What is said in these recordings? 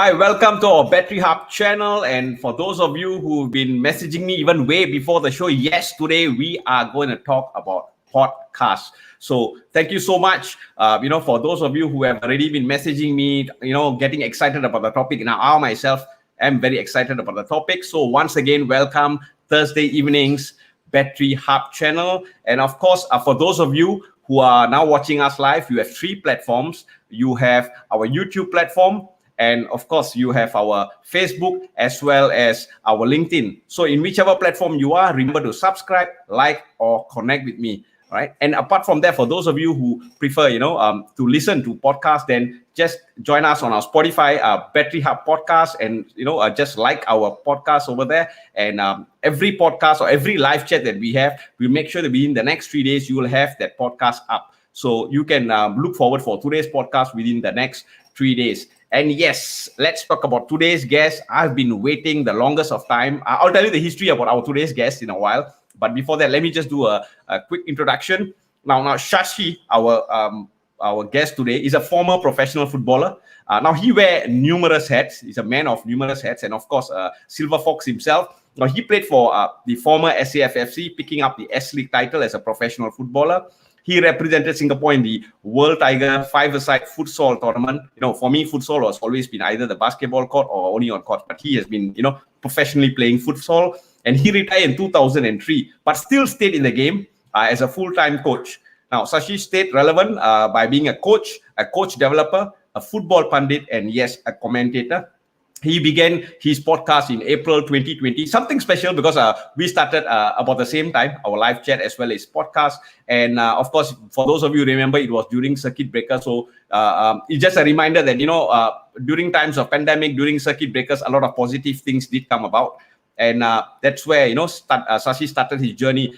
Hi, welcome to our Bettery Hub channel. And for those of you who've been messaging me even way before the show, yes, today we are going to talk about podcasts. So thank you so much. For those of you who have already been messaging me, getting excited about the topic. Now, I myself am very excited about the topic. So once again, welcome Thursday evenings, Bettery Hub channel. And of course, for those of you who are now watching us live, you have three platforms. You have our YouTube platform, and of course, you have our Facebook as well as our LinkedIn. So in whichever platform you are, remember to subscribe, like, or connect with me. Right. And apart from that, for those of you who prefer, to listen to podcasts, then just join us on our Spotify, Bettery Hub Podcast, and, just like our podcast over there. And every podcast or every live chat that we have, we'll make sure that within the next 3 days, you will have that podcast up. So you can look forward for today's podcast within the next 3 days. And yes, let's talk about today's guest. I've been waiting the longest of time. I'll tell you the history about our today's guest in a while. But before that, let me just do a quick introduction. Now, Shasi, our guest today, is a former professional footballer. Now, he wears numerous hats. He's a man of numerous hats. And of course, Silverfox himself. Now, he played for the former SAFFC, picking up the S-League title as a professional footballer. He represented Singapore in the World Tiger five-a-side futsal tournament. For me, futsal has always been either the basketball court or only on court. But he has been, professionally playing futsal. And he retired in 2003, but still stayed in the game as a full-time coach. Now, Shasi stayed relevant by being a coach developer, a football pundit, and yes, a commentator. He began his podcast in April 2020, something special because we started about the same time, our live chat as well as podcast. And of course, for those of you who remember, it was during circuit breaker. So it's just a reminder that, during times of pandemic, during circuit breakers, a lot of positive things did come about. And that's where, Shasi started his journey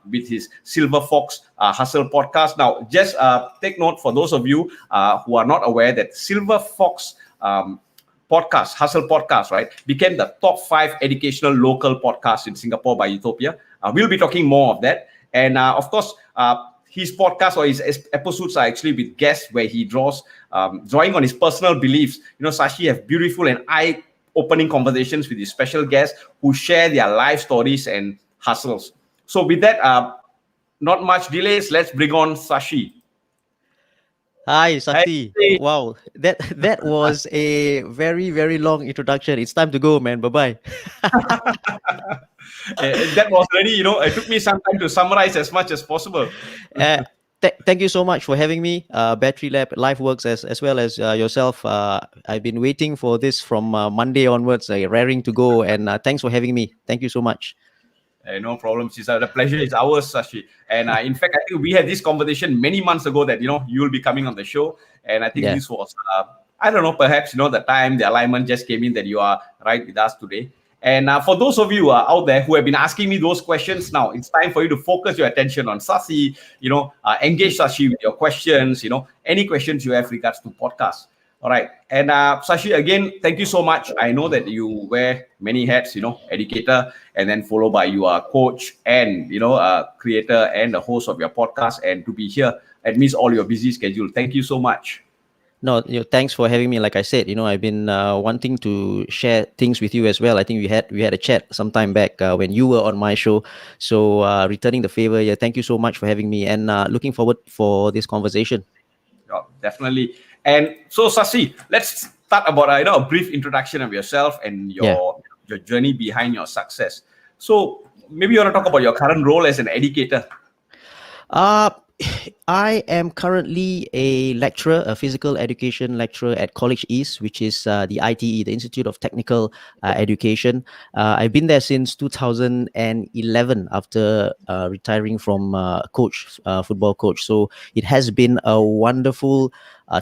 with his Silverfox Hustle Podcast. Now, just take note for those of you who are not aware that Silverfox Podcast, Hustle Podcast, right, became the top 5 educational local podcast in Singapore by Utopia. We'll be talking more of that. And of course, his podcast or his episodes are actually with guests where he drawing on his personal beliefs. Shasi have beautiful and eye-opening conversations with his special guests who share their life stories and hustles. So with that, not much delays, let's bring on Shasi. Hi, Shasi. Hey. Wow, that was a very, very long introduction. It's time to go, man. Bye-bye. That was already, it took me some time to summarize as much as possible. Thank you so much for having me, Bettery Lab, LifeWorks, as well as yourself. I've been waiting for this from Monday onwards, raring to go. And thanks for having me. Thank you so much. No problem, Cesar. The pleasure is ours, Shasi. And in fact, I think we had this conversation many months ago that, you'll be coming on the show. And I think this was, I don't know, perhaps, the time, the alignment just came in that you are right with us today. And for those of you out there who have been asking me those questions, now it's time for you to focus your attention on Shasi, engage Shasi with your questions, any questions you have regards to podcasts. All right. And Shasi, again, thank you so much. I know that you wear many hats, educator, and then followed by you are coach and, creator and the host of your podcast. And to be here amidst all your busy schedule. Thank you so much. No, thanks for having me. Like I said, I've been wanting to share things with you as well. I think we had a chat some time back when you were on my show. So returning the favor, thank you so much for having me and looking forward for this conversation. Oh, definitely. And so, Shasi, let's start about a brief introduction of yourself and your journey behind your success. So maybe you want to talk about your current role as an educator. I am currently a lecturer, a physical education lecturer at College East, which is the ITE, the Institute of Technical Education. I've been there since 2011 after retiring from football coach. So it has been a wonderful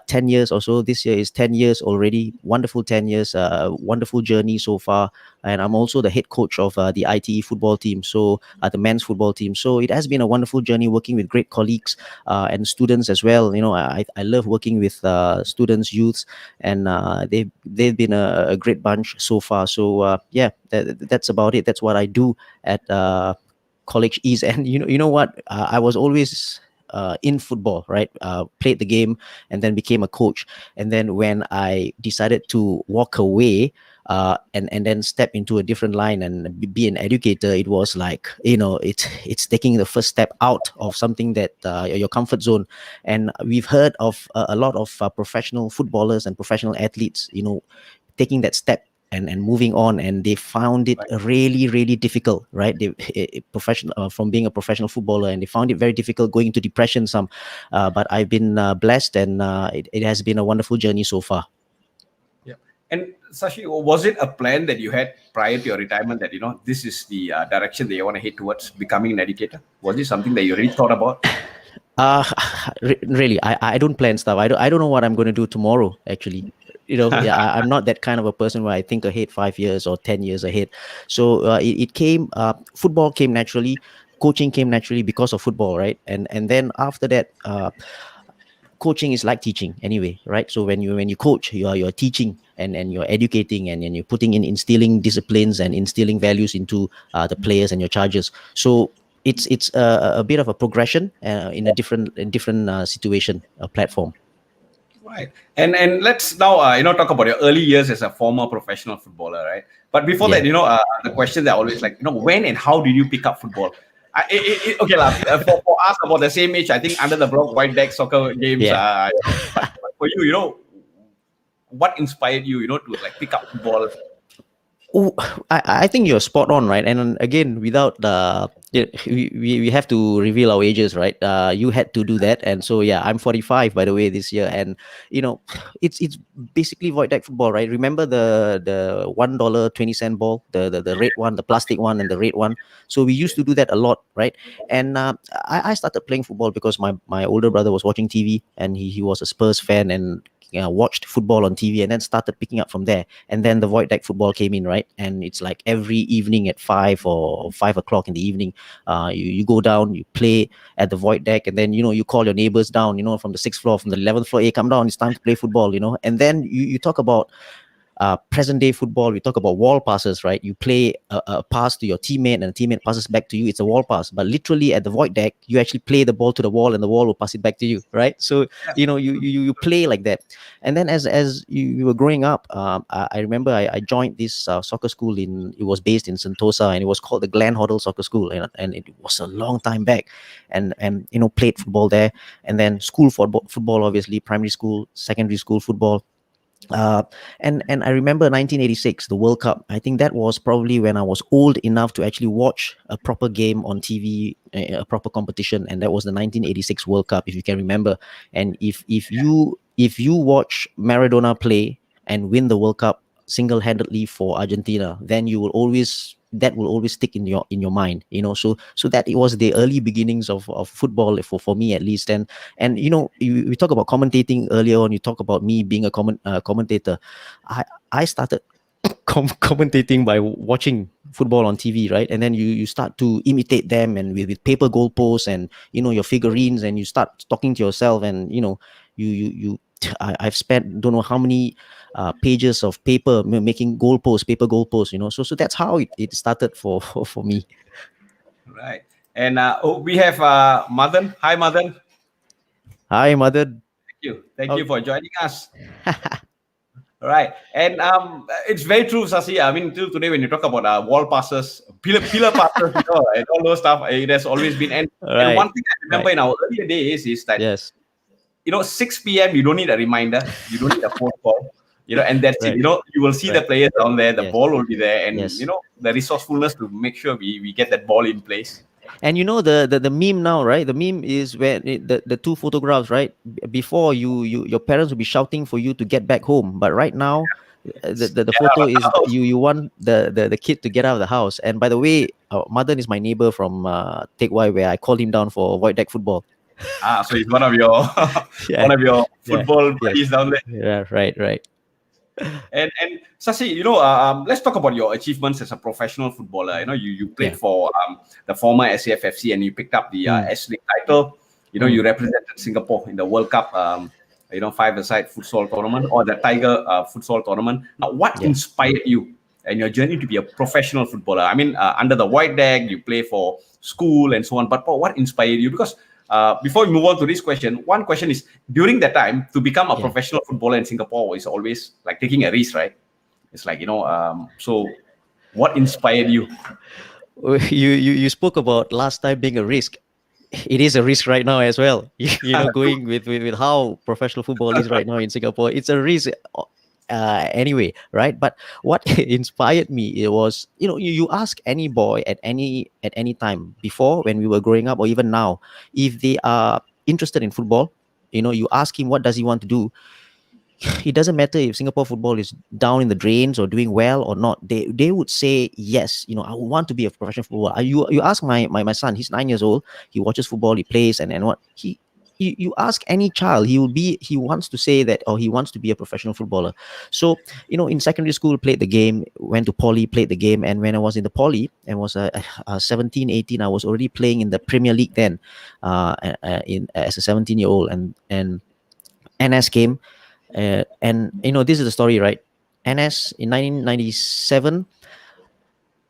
10 years or so. This year is 10 years already. Wonderful 10 years, wonderful journey so far. And I'm also the head coach of the ITE football team, so the men's football team. So it has been a wonderful journey working with great colleagues and students as well. I love working with students, youths, and they've been a great bunch so far. So that's about it. That's what I do at College East. And you know what? I was always in football, right? Played the game and then became a coach. And then when I decided to walk away, and then step into a different line and be an educator, it was like, it's taking the first step out of something that your comfort zone. And we've heard of a lot of professional footballers and professional athletes, taking that step and moving on, and they found it really, really difficult, right? Professional, from being a professional footballer, and they found it very difficult, going into depression some. But I've been blessed, and it has been a wonderful journey so far. Yeah. And Shashi, was it a plan that you had prior to your retirement that, this is the direction that you want to head towards, becoming an educator? Was it something that you really thought about? Really, I don't plan stuff. I don't know what I'm going to do tomorrow, actually. I'm not that kind of a person where I think ahead 5 years or 10 years ahead. So it came, football came naturally, coaching came naturally because of football, right? And then after that, coaching is like teaching anyway, right? So when you coach, you're teaching and you're educating, and you're instilling disciplines and instilling values into the players and your charges. So it's a bit of a progression in a different situation, platform. Right. And let's now talk about your early years as a former professional footballer, right? But before that, the question that I always like, when and how did you pick up football? Okay, for us about the same age, I think under the block white deck soccer games. But for you, what inspired you, to like pick up football? I think you're spot on, right? And again, without we have to reveal our ages, right? You had to do that, and so I'm 45 by the way this year, and it's basically void deck football, right? Remember the $1.20 ball, the red one, the plastic one, and the red one. So we used to do that a lot, right? And I started playing football because my older brother was watching TV, and he was a Spurs fan, and watched football on TV, and then started picking up from there. And then the void deck football came in, right? And it's like every evening at 5 or 5 o'clock in the evening, you go down, you play at the void deck, and then you call your neighbors down, from the 6th floor, from the 11th floor, hey, come down, it's time to play football, and then you talk about present day football. We talk about wall passes, right? You play a pass to your teammate, and a teammate passes back to you. It's a wall pass, but literally at the void deck, you actually play the ball to the wall, and the wall will pass it back to you, right? So you play like that. And then as you were growing up, I remember I joined this soccer school it was based in Sentosa, and it was called the Glen Hoddle Soccer School, and it was a long time back, and played football there, and then school football, obviously, primary school, secondary school football. And I remember 1986, the World Cup. I think that was probably when I was old enough to actually watch a proper game on TV, a proper competition, and that was the 1986 World Cup, if you can remember. And if you watch Maradona play and win the World Cup single-handedly for Argentina, then that will always stick in your mind, so that it was the early beginnings of football for me, at least. And we talk about commentating earlier on. You talk about me being a commentator. I started commentating by watching football on TV, right? And then you start to imitate them, and with paper goalposts and your figurines, and you start talking to yourself, and I've spent don't know how many pages of paper making paper goalposts, so that's how it started for me. Right. And we have Madan. Hi, Madan. Hi, Madan. Thank you for joining us. All right. And it's very true, Shasi. I mean, till today, when you talk about wall passes, pillar passes, and all those stuff, it has always been. And one thing I remember in our earlier days is that 6 p.m. you don't need a reminder, you don't need a phone call, and that's it. You will see the players down there, the ball will be there, and the resourcefulness to make sure we get that ball in place. And the meme now, right? The meme is where the two photographs, right? Before your parents will be shouting for you to get back home, but right now the photo is you want the kid to get out of the house. And by the way, Madan is my neighbor from Teck Whye, where I called him down for void deck football. So he's one of your football buddies down there. Yeah, right. And Shasi, let's talk about your achievements as a professional footballer. You played for the former SAFFC, and you picked up the S-League title. You represented Singapore in the World Cup, 5-a-side futsal tournament, or the Tiger futsal tournament. Now, what inspired you and your journey to be a professional footballer? I mean, under the white deck, you play for school and so on. But what inspired you? Because Before we move on to this question, one question is, during that time, to become a Yeah. professional footballer in Singapore is always like taking a risk, right? It's like, so what inspired you? You spoke about last time being a risk. It is a risk right now as well. Going with how professional football is right now in Singapore, it's a risk. Anyway, right? But what inspired me, it was, you ask any boy at any time before, when we were growing up, or even now, if they are interested in football, you ask him what does he want to do. It doesn't matter if Singapore football is down in the drains or doing well or not. They would say yes. I want to be a professional footballer. You ask my son. He's 9 years old. He watches football. He plays, and what he. You ask any child, he wants to say that, or he wants to be a professional footballer. So, in secondary school, played the game, went to poly, played the game, and when I was in the poly and was 17, 18, I was already playing in the Premier League then, as a 17-year-old, and NS came. And this is the story, right? NS in 1997,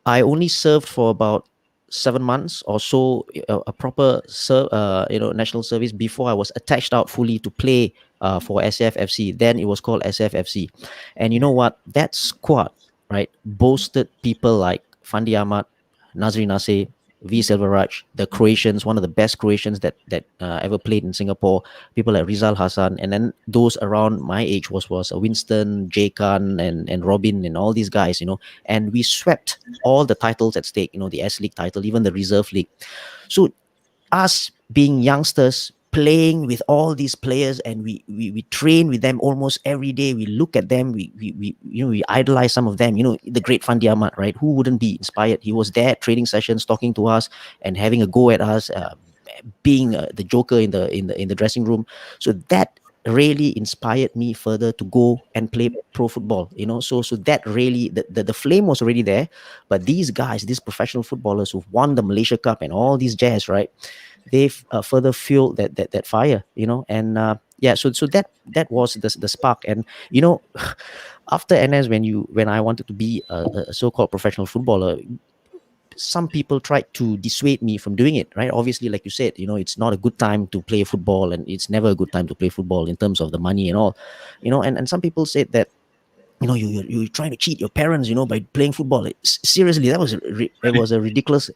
I only served for about 7 months or so, a proper national service, before I was attached out fully to play for SFFC. Then it was called SFFC. And you know what? That squad, right, boasted people like Fandi Ahmad, Nazri Nasir, V. Silveraj, the Croatians, one of the best Croatians that ever played in Singapore. People like Rizal Hassan, and then those around my age was Winston, Jay Khan, and Robin, and all these guys, and we swept all the titles at stake, the S League title, even the Reserve League. So us being youngsters, playing with all these players, and we train with them almost every day. We look at them, we idolize some of them. The great Fandi Ahmad, right? Who wouldn't be inspired? He was there at training sessions, talking to us and having a go at us, being the joker in the dressing room. So that really inspired me further to go and play pro football. So that really, the flame was already there. But these guys, these professional footballers who've won the Malaysia Cup and all these jazz, right, they've further fueled that fire, and so that was the spark. And after NS, when I wanted to be a so-called professional footballer, some people tried to dissuade me from doing it, right? Obviously, like you said, it's not a good time to play football, and it's never a good time to play football in terms of the money and all, and some people said that, you're trying to cheat your parents, by playing football. Seriously, that was a ridiculous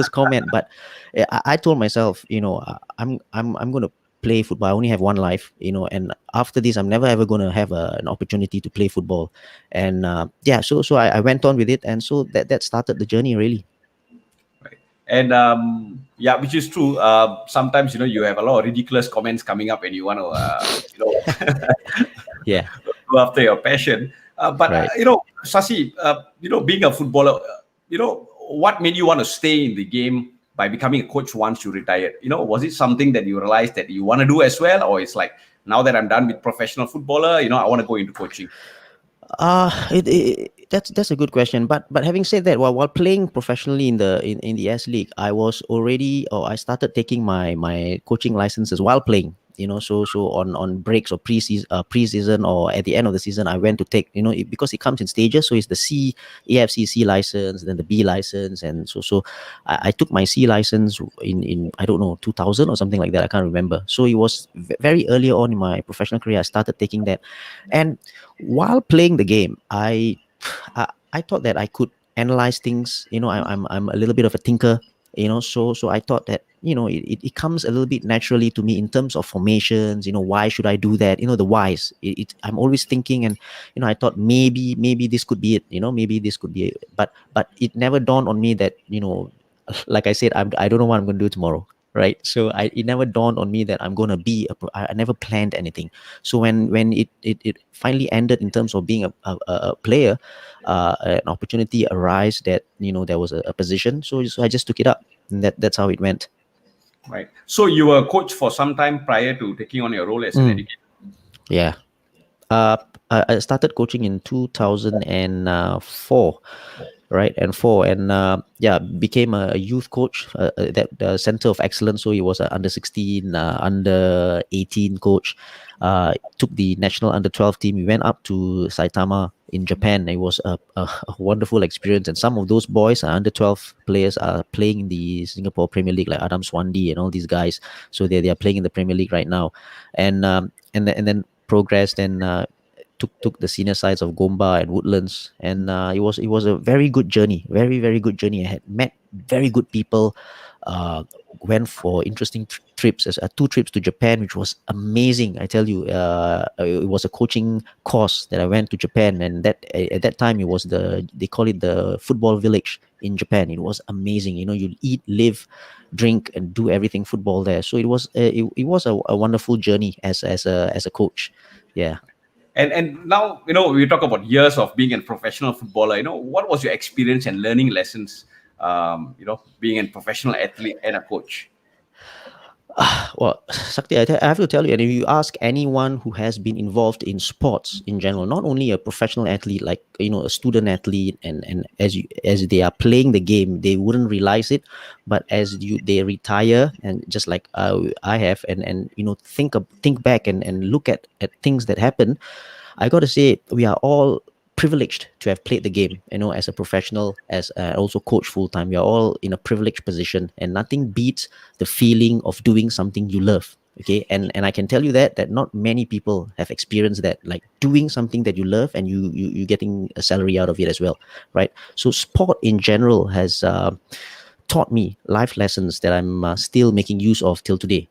comment. But I told myself, I'm going to play football. I only have one life, and after this, I'm never ever going to have an opportunity to play football. And so I went on with it, and so that started the journey, really. Right. And which is true. Sometimes you have a lot of ridiculous comments coming up, and you want to yeah, go after your passion. But right. Shasi, being a footballer, what made you want to stay in the game by becoming a coach once you retired? Was it something that you realized that you want to do as well, or it's like, now that I'm done with professional footballer, I want to go into coaching? That's a good question. But having said that, while playing professionally in the S League, I started taking my coaching licenses while playing. So on breaks or preseason or at the end of the season, I went to take, because it comes in stages. So it's the AFC license, then the B license, and so I took my C license in I don't know, 2000 or something like that. I can't remember. So it was very early on in my professional career I started taking that, and while playing the game, I thought that I could analyze things. I'm a little bit of a thinker. So I thought that it comes a little bit naturally to me in terms of formations. Why should I do that? The whys. I'm always thinking, and I thought maybe this could be it. Maybe this could be it. But it never dawned on me that like I said, I don't know what I'm going to do tomorrow. Right. So it never dawned on me that I'm going to be I never planned anything. So when it finally ended in terms of being a player, an opportunity arose that, there was a position. So I just took it up, and that's how it went. Right. So you were a coach for some time prior to taking on your role as an educator? Yeah. I started coaching in 2004. Right, and became a youth coach, that the center of excellence. So he was an under 16, under 18 coach. Took the national under 12 team. We went up to Saitama, in Japan. It was a wonderful experience, and some of those boys are under 12 players are playing in the Singapore Premier League, like Adam Swandi and all these guys. So they are playing in the Premier League right now, and then progressed and took the senior sides of Gomba and Woodlands, and it was a very good journey, very good journey. I had met very good people, went for interesting trips, as 2 trips to Japan, which was amazing. I tell you, it was a coaching course that I went to Japan, and that at that time it was they call it the football village in Japan. It was amazing. You eat, live, drink, and do everything football there. So it was a wonderful journey as a coach. Yeah. And now, we talk about years of being a professional footballer. What was your experience and learning lessons, being a professional athlete and a coach? Well, Sakti, I have to tell you, and if you ask anyone who has been involved in sports in general, not only a professional athlete, like a student athlete, and as they are playing the game, they wouldn't realize it, but as they retire, and just like I have, and think back and look at things that happen, I got to say we are all privileged to have played the game, as a professional, as also coach full time. We are all in a privileged position, and nothing beats the feeling of doing something you love. Okay, and I can tell you that not many people have experienced that, like doing something that you love and you getting a salary out of it as well, right? So sport in general has taught me life lessons that I'm still making use of till today.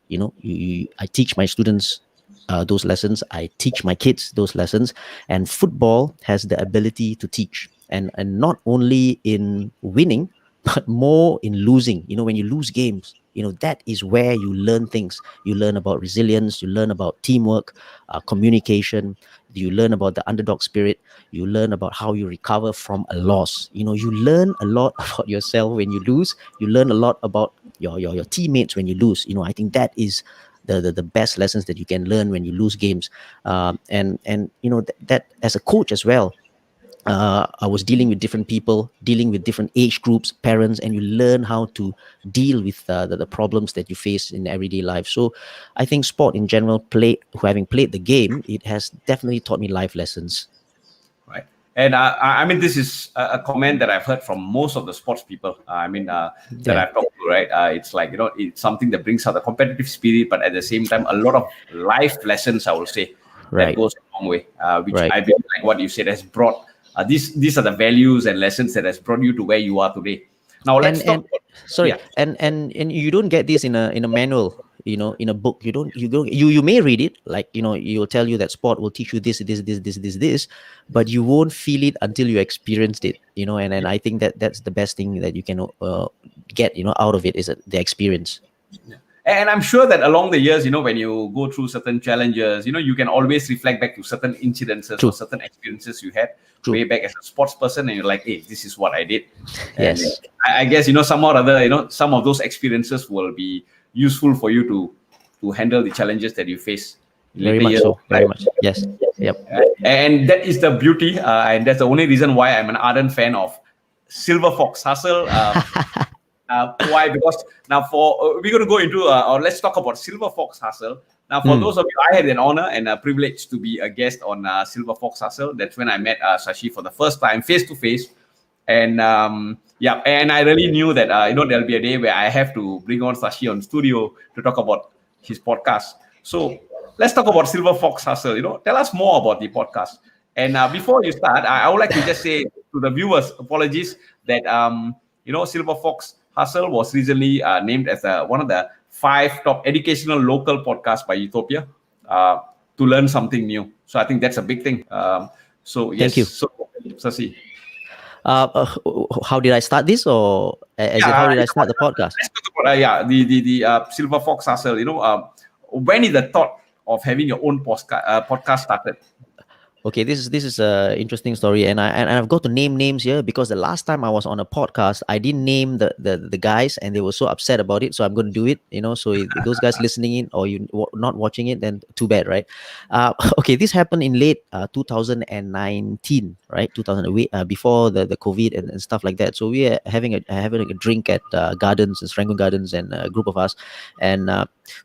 I teach my students those lessons. I teach my kids those lessons, and football has the ability to teach, and not only in winning, but more in losing. When you lose games, that is where you learn things. You learn about resilience, you learn about teamwork, communication, you learn about the underdog spirit, you learn about how you recover from a loss. You learn a lot about yourself when you lose. You learn a lot about your teammates when you lose. I think that is the best lessons that you can learn when you lose games. And that as a coach as well, I was dealing with different people, dealing with different age groups, parents, and you learn how to deal with the problems that you face in everyday life. So I think sport in general, having played the game, it has definitely taught me life lessons. Right. And I mean, this is a comment that I've heard from most of the sports people. That I've talked to, right? It's like, it's something that brings out the competitive spirit, but at the same time, a lot of life lessons, I will say, that goes a long way, which I believe, like what you said, has brought, these are the values and lessons that has brought you to where you are today. Now let's talk. And you don't get this in a manual, in a book. You may read it, like you'll tell you that sport will teach you this, but you won't feel it until you experienced it. And I think that's the best thing that you can get out of it, is the experience. Yeah. And I'm sure that along the years, when you go through certain challenges, you can always reflect back to certain incidences or certain experiences you had way back as a sports person, and you're like, hey, this is what I did. And yes. I guess, somehow or other, some of those experiences will be useful for you to handle the challenges that you face. Very much so. Very much. Yes. Yep. And that is the beauty. And that's the only reason why I'm an ardent fan of Silverfox Hustle. Why? Because now we're going to go into, or let's talk about Silverfox Hustle. Now, for those of you, I had an honor and a privilege to be a guest on Silverfox Hustle. That's when I met Shasi for the first time, face to face. And and I really knew that there'll be a day where I have to bring on Shasi on studio to talk about his podcast. So let's talk about Silverfox Hustle. Tell us more about the podcast. And before you start, I would like to just say to the viewers, apologies that Silverfox Hustle was recently named as one of the 5 top educational local podcasts by Utopia to learn something new. So I think that's a big thing. So yes, thank you. So Shasi, how did I start this, or how did I start the podcast? Let's talk about the Silverfox Hustle. When did the thought of having your own podcast started? Okay, this is a interesting story, and I've got to name names here, because the last time I was on a podcast, I didn't name the guys, and they were so upset about it. So I'm going to do it. So if those guys listening in, or you not watching it, then too bad, right? Okay, this happened in late 2019, right? Before the COVID and stuff like that. So we are having a drink at Gardens, Serangoon Gardens, and a group of us, and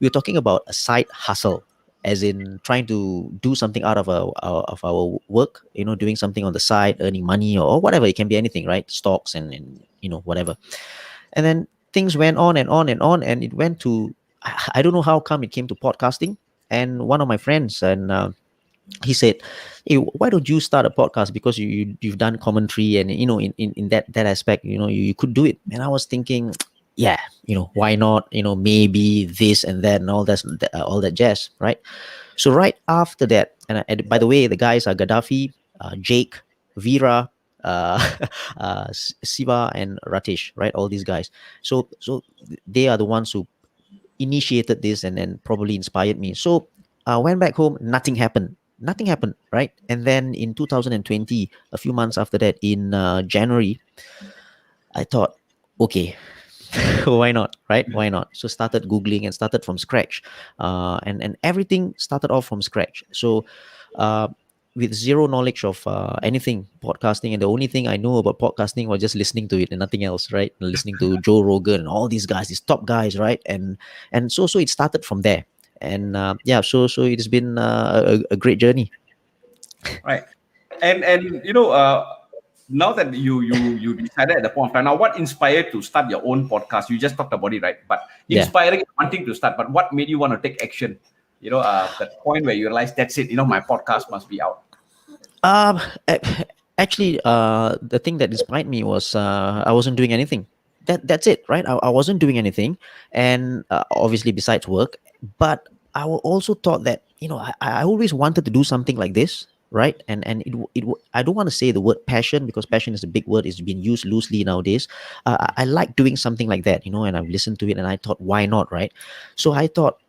we were talking about a side hustle. as in trying to do something out of our work, doing something on the side, earning money or whatever. It can be anything, right? Stocks and whatever. And then things went on and on and on, and it went to, I don't know how come it came to podcasting. And one of my friends, and he said, hey, why don't you start a podcast, because you've done commentary, and in that aspect, you could do it. And I was thinking, yeah, why not, maybe this and that and all that jazz, right? So right after that, and by the way, the guys are Gaddafi, Jake, Vera, Siva, and Ratish, right? All these guys. So they are the ones who initiated this and then probably inspired me. So I went back home, nothing happened. Nothing happened, right? And then in 2020, a few months after that, in January, I thought, okay, why not, right? Why not? So started Googling and started from scratch. And everything started off from scratch. So with zero knowledge of anything podcasting, and the only thing I know about podcasting was just listening to it and nothing else, right? Listening to Joe Rogan and all these guys, these top guys, right? And so it started from there. And yeah, so it has been a great journey. Right. And now that you decided at the point of time, now what inspired to start your own podcast? You just talked about it, right? But inspiring, wanting to start, but what made you want to take action? That point where you realize that's it. My podcast must be out. Actually, the thing that inspired me was I wasn't doing anything. That's it, right? I wasn't doing anything, and obviously besides work. But I also thought that I always wanted to do something like this, right? And I don't want to say the word passion, because passion is a big word. It's been used loosely nowadays. I like doing something like that, and I've listened to it, and I thought, why not, right? So I thought,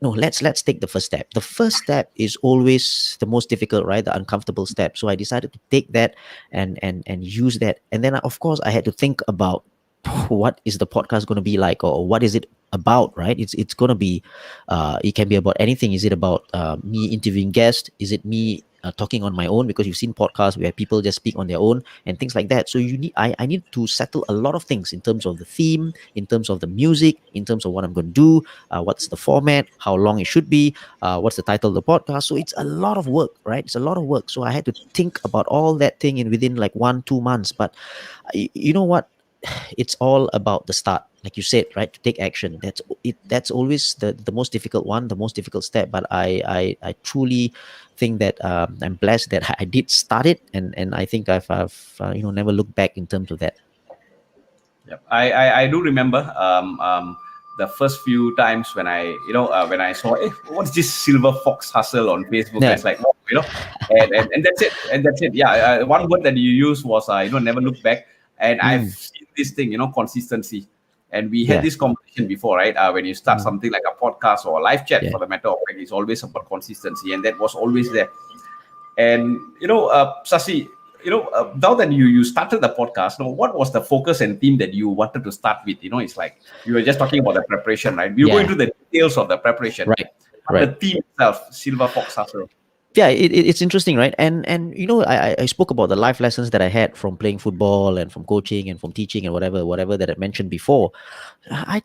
no, let's take the first step. The first step is always the most difficult, right? The uncomfortable step. So I decided to take that and use that. And then of course I had to think about what is the podcast going to be like, or what is it about, right? It's going to be it can be about anything. Is it about me interviewing guests? Is it me talking on my own? Because you've seen podcasts where people just speak on their own and things like that. So I need to settle a lot of things in terms of the theme, in terms of the music, in terms of what I'm going to do, what's the format, how long it should be, what's the title of the podcast. So it's a lot of work, right? It's a lot of work. So I had to think about all that thing within like 1-2 months. But you know what? It's all about the start, like you said, right? To take action. That's always the most difficult one, the most difficult step. But I truly think that I'm blessed that I did start it, and I think I've never looked back in terms of that. Yep. I do remember the first few times when I when I saw, what's this Silverfox Hustle on Facebook? Yeah. It's like, and that's it, Yeah, one word that you used was never look back. And I've seen this thing, consistency. And we had this conversation before, right? When you start something like a podcast or a live chat, for the matter of fact, it's always about consistency, and that was always there. And Shasi, now that you started the podcast, what was the focus and theme that you wanted to start with? It's like you were just talking about the preparation, right? We go into the details of the preparation, right? The theme itself, Silverfox Hustle. Yeah, it's interesting, right? And I spoke about the life lessons that I had from playing football and from coaching and from teaching and whatever that I mentioned before. I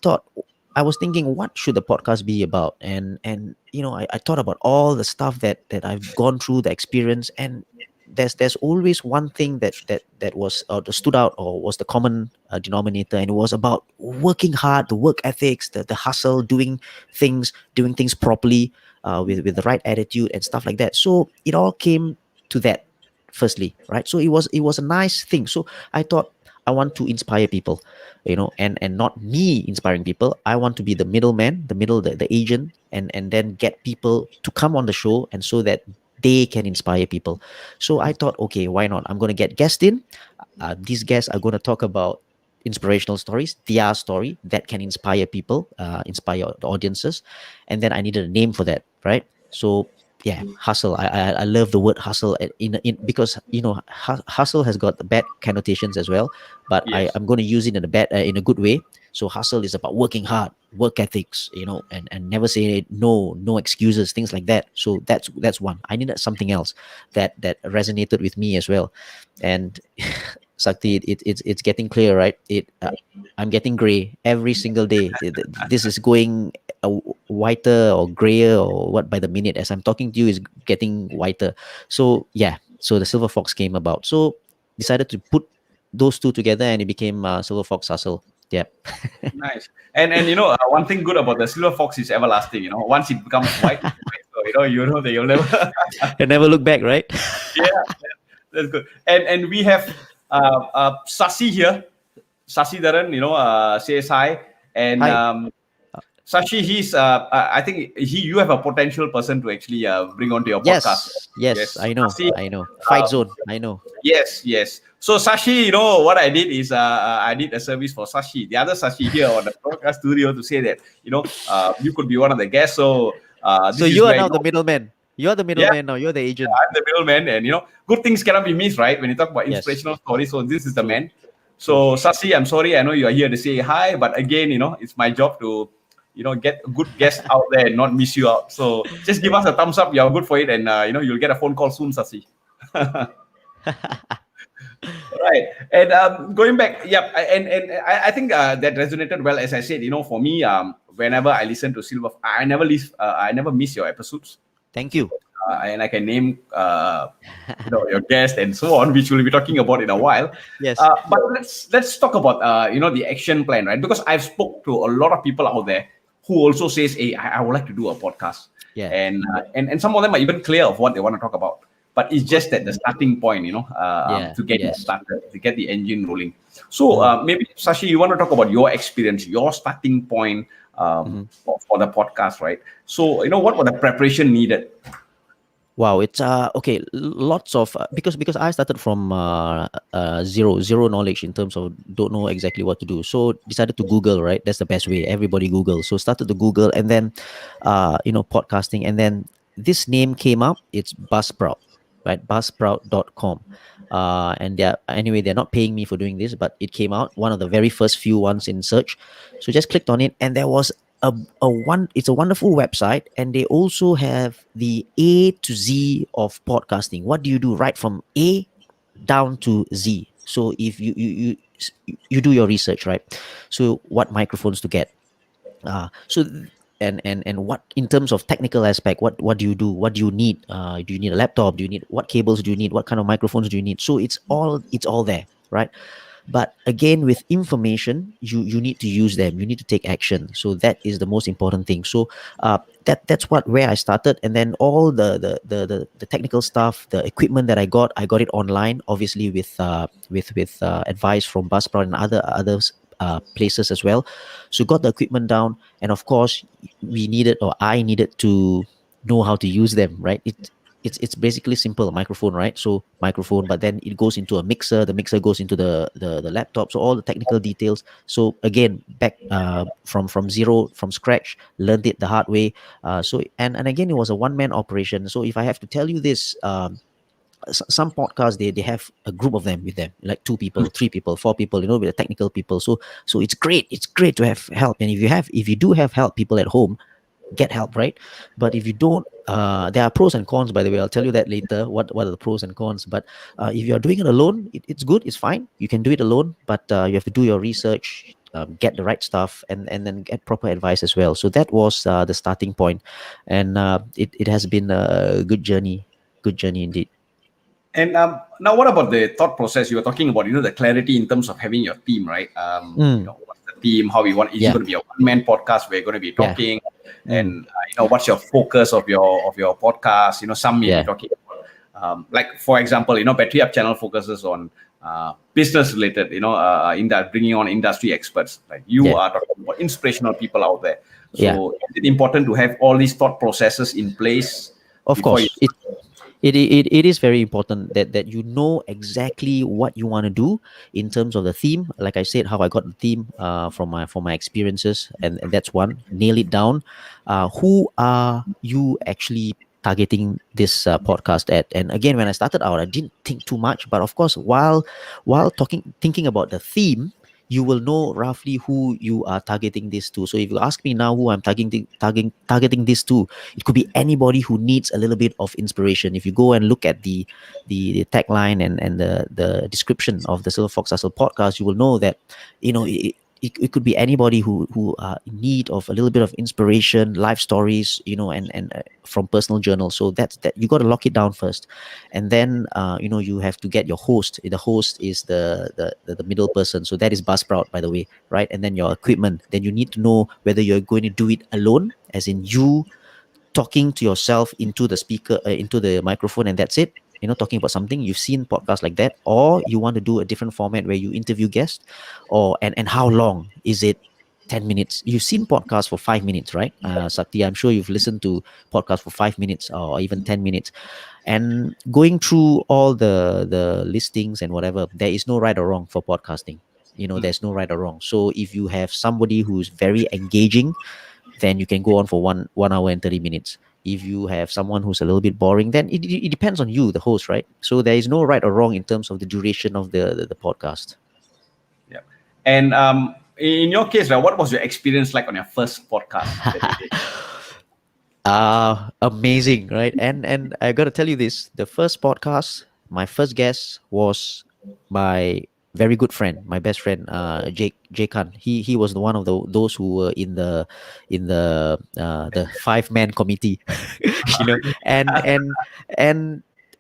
was thinking, what should the podcast be about? And I thought about all the stuff that I've gone through, the experience, and there's always one thing that was stood out, or was the common denominator, and it was about working hard, the work ethics, the hustle, doing things properly, with the right attitude and stuff like that. So it all came to that firstly, right? So it was a nice thing. So I thought, I want to inspire people, and not me inspiring people. I want to be the middleman, the agent, and then get people to come on the show, and so that they can inspire people. So I thought, okay, why not? I'm going to get guests in. These guests are going to talk about inspirational stories, their story that can inspire people, inspire the audiences. And then I needed a name for that, right? So yeah, hustle. I love the word hustle in because hustle has got the bad connotations as well, but Yes. I'm going to use it in a good way. So hustle is about working hard, work ethics, and never say no excuses, things like that. So that's one. I needed something else that resonated with me as well. And Sakti, it's getting clear, right? I'm getting gray every single day. This is going whiter or grayer or what by the minute. As I'm talking to you, is getting whiter. So yeah, so the Silver Fox came about. So decided to put those two together, and it became Silverfox Hustle. Yeah. Nice. And one thing good about the silver fox is everlasting. Once it becomes white, it's white. So that you'll never. And never look back, right? Yeah, that's good. And we have Shasi here. Shasi Dharan, says hi. And Hi. Sashi, I think you have a potential person to actually bring onto your podcast. Yes, Yes, I know, Sashi. I know. Fight zone, I know. Yes. So Sashi, what I did is I did a service for Sashi, the other Sashi here on the podcast studio, to say that you could be one of the guests. So So this is you are where now the middleman. You're the yeah, middleman now. You're the agent. I'm the middleman, and good things cannot be missed, right? When you talk about Yes. inspirational stories, so this is the True. man. So Sashi, I'm sorry, I know you are here to say hi, but again, it's my job to get a good guest out there and not miss you out. So just give us a thumbs up. You're good for it, and you'll get a phone call soon, Sashi. Right. And going back, yeah, and I think that resonated well. As I said, for me, whenever I listen to Silver, I never miss your episodes. Thank you. And I can name your guest and so on, which we'll be talking about in a while. Yes. But let's talk about the action plan, right? Because I've spoke to a lot of people out there who also says, "Hey, I would like to do a podcast." Yeah. And some of them are even clear of what they want to talk about. But it's just at the starting point, to get it started, to get the engine rolling. So maybe Sashi, you want to talk about your experience, your starting point for the podcast, right? So what were the preparation needed? Wow, it's okay. Lots of because I started from zero knowledge in terms of don't know exactly what to do. So decided to Google, right? That's the best way. Everybody Google. So started to Google, and then podcasting, and then this name came up. It's Buzzsprout, right? Buzzsprout.com. And they're not paying me for doing this, but it came out, one of the very first few ones in search. So just clicked on it, and there was it's a wonderful website, and they also have the A to Z of podcasting. What do you do right from A down to Z? So if you do your research, right? So what microphones to get? And what in terms of technical aspect, what do you do? What do you need? Do you need a laptop? Do you need what cables do you need? What kind of microphones do you need? So it's all there, right? But again, with information, you need to use them. You need to take action. So that is the most important thing. So that's where I started, and then all the technical stuff, the equipment that I got it online, obviously with advice from Buzzsprout and others places as well. So got the equipment down, and of course, I needed to know how to use them. Right? It's basically simple, a microphone, right? So microphone, but then it goes into a mixer. The mixer goes into the laptop. So all the technical details. So again, back from zero, from scratch, learned it the hard way. So and again, it was a one-man operation. So if I have to tell you this, some podcasts they have a group of them with them, like 2 people, 3 people, 4 people, with the technical people. So it's great to have help. And if you do have help, people at home, get help, right? But if you don't, there are pros and cons, by the way. I'll tell you that later, what are the pros and cons. But if you're doing it alone, it's good, it's fine, you can do it alone, but you have to do your research, get the right stuff, and then get proper advice as well. So that was the starting point, and it has been a good journey indeed. And now, what about the thought process? You were talking about, the clarity in terms of having your team, right? What's the team? How we want? Is it going to be a one-man podcast? We're going to be talking, and what's your focus of your podcast? Some may be talking about, like for example, Bettery Hub Channel focuses on business related. In that bringing on industry experts. Like you are talking about inspirational people out there. So is it important to have all these thought processes in place? Of course, it is very important that you know exactly what you want to do in terms of the theme. Like I said, how I got the theme from my experiences, and that's one. Nail it down. Who are you actually targeting this podcast at? And again, when I started out, I didn't think too much, but of course, while thinking about the theme, you will know roughly who you are targeting this to. So if you ask me now who I'm targeting this to, it could be anybody who needs a little bit of inspiration. If you go and look at the tagline and the description of the Silverfox Hustle podcast, you will know that, it could be anybody who are in need of a little bit of inspiration, life stories, and from personal journals. So that you got to lock it down first, and then you have to get your host. The host is the middle person, so that is Buzzsprout, by the way, right? And then your equipment. Then you need to know whether you're going to do it alone, as in you talking to yourself into the speaker, into the microphone, and that's it, talking about something. You've seen podcasts like that, or you want to do a different format where you interview guests, or and how long is it? 10 minutes. You've seen podcasts for 5 minutes, right? Sakti, I'm sure you've listened to podcasts for 5 minutes or even 10 minutes. And going through all the listings and whatever, there is no right or wrong for podcasting. There's no right or wrong. So if you have somebody who's very engaging, then you can go on for 1 hour and 30 minutes. If you have someone who's a little bit boring, then it depends on you, the host, right? So there is no right or wrong in terms of the duration of the podcast. Yeah. And in your case, right, what was your experience like on your first podcast that you did? Amazing, right? And I gotta tell you this: the first podcast, my first guest was my very good friend, my best friend, Jake Khan. He was the one of those who were in the 5-man committee, you know, and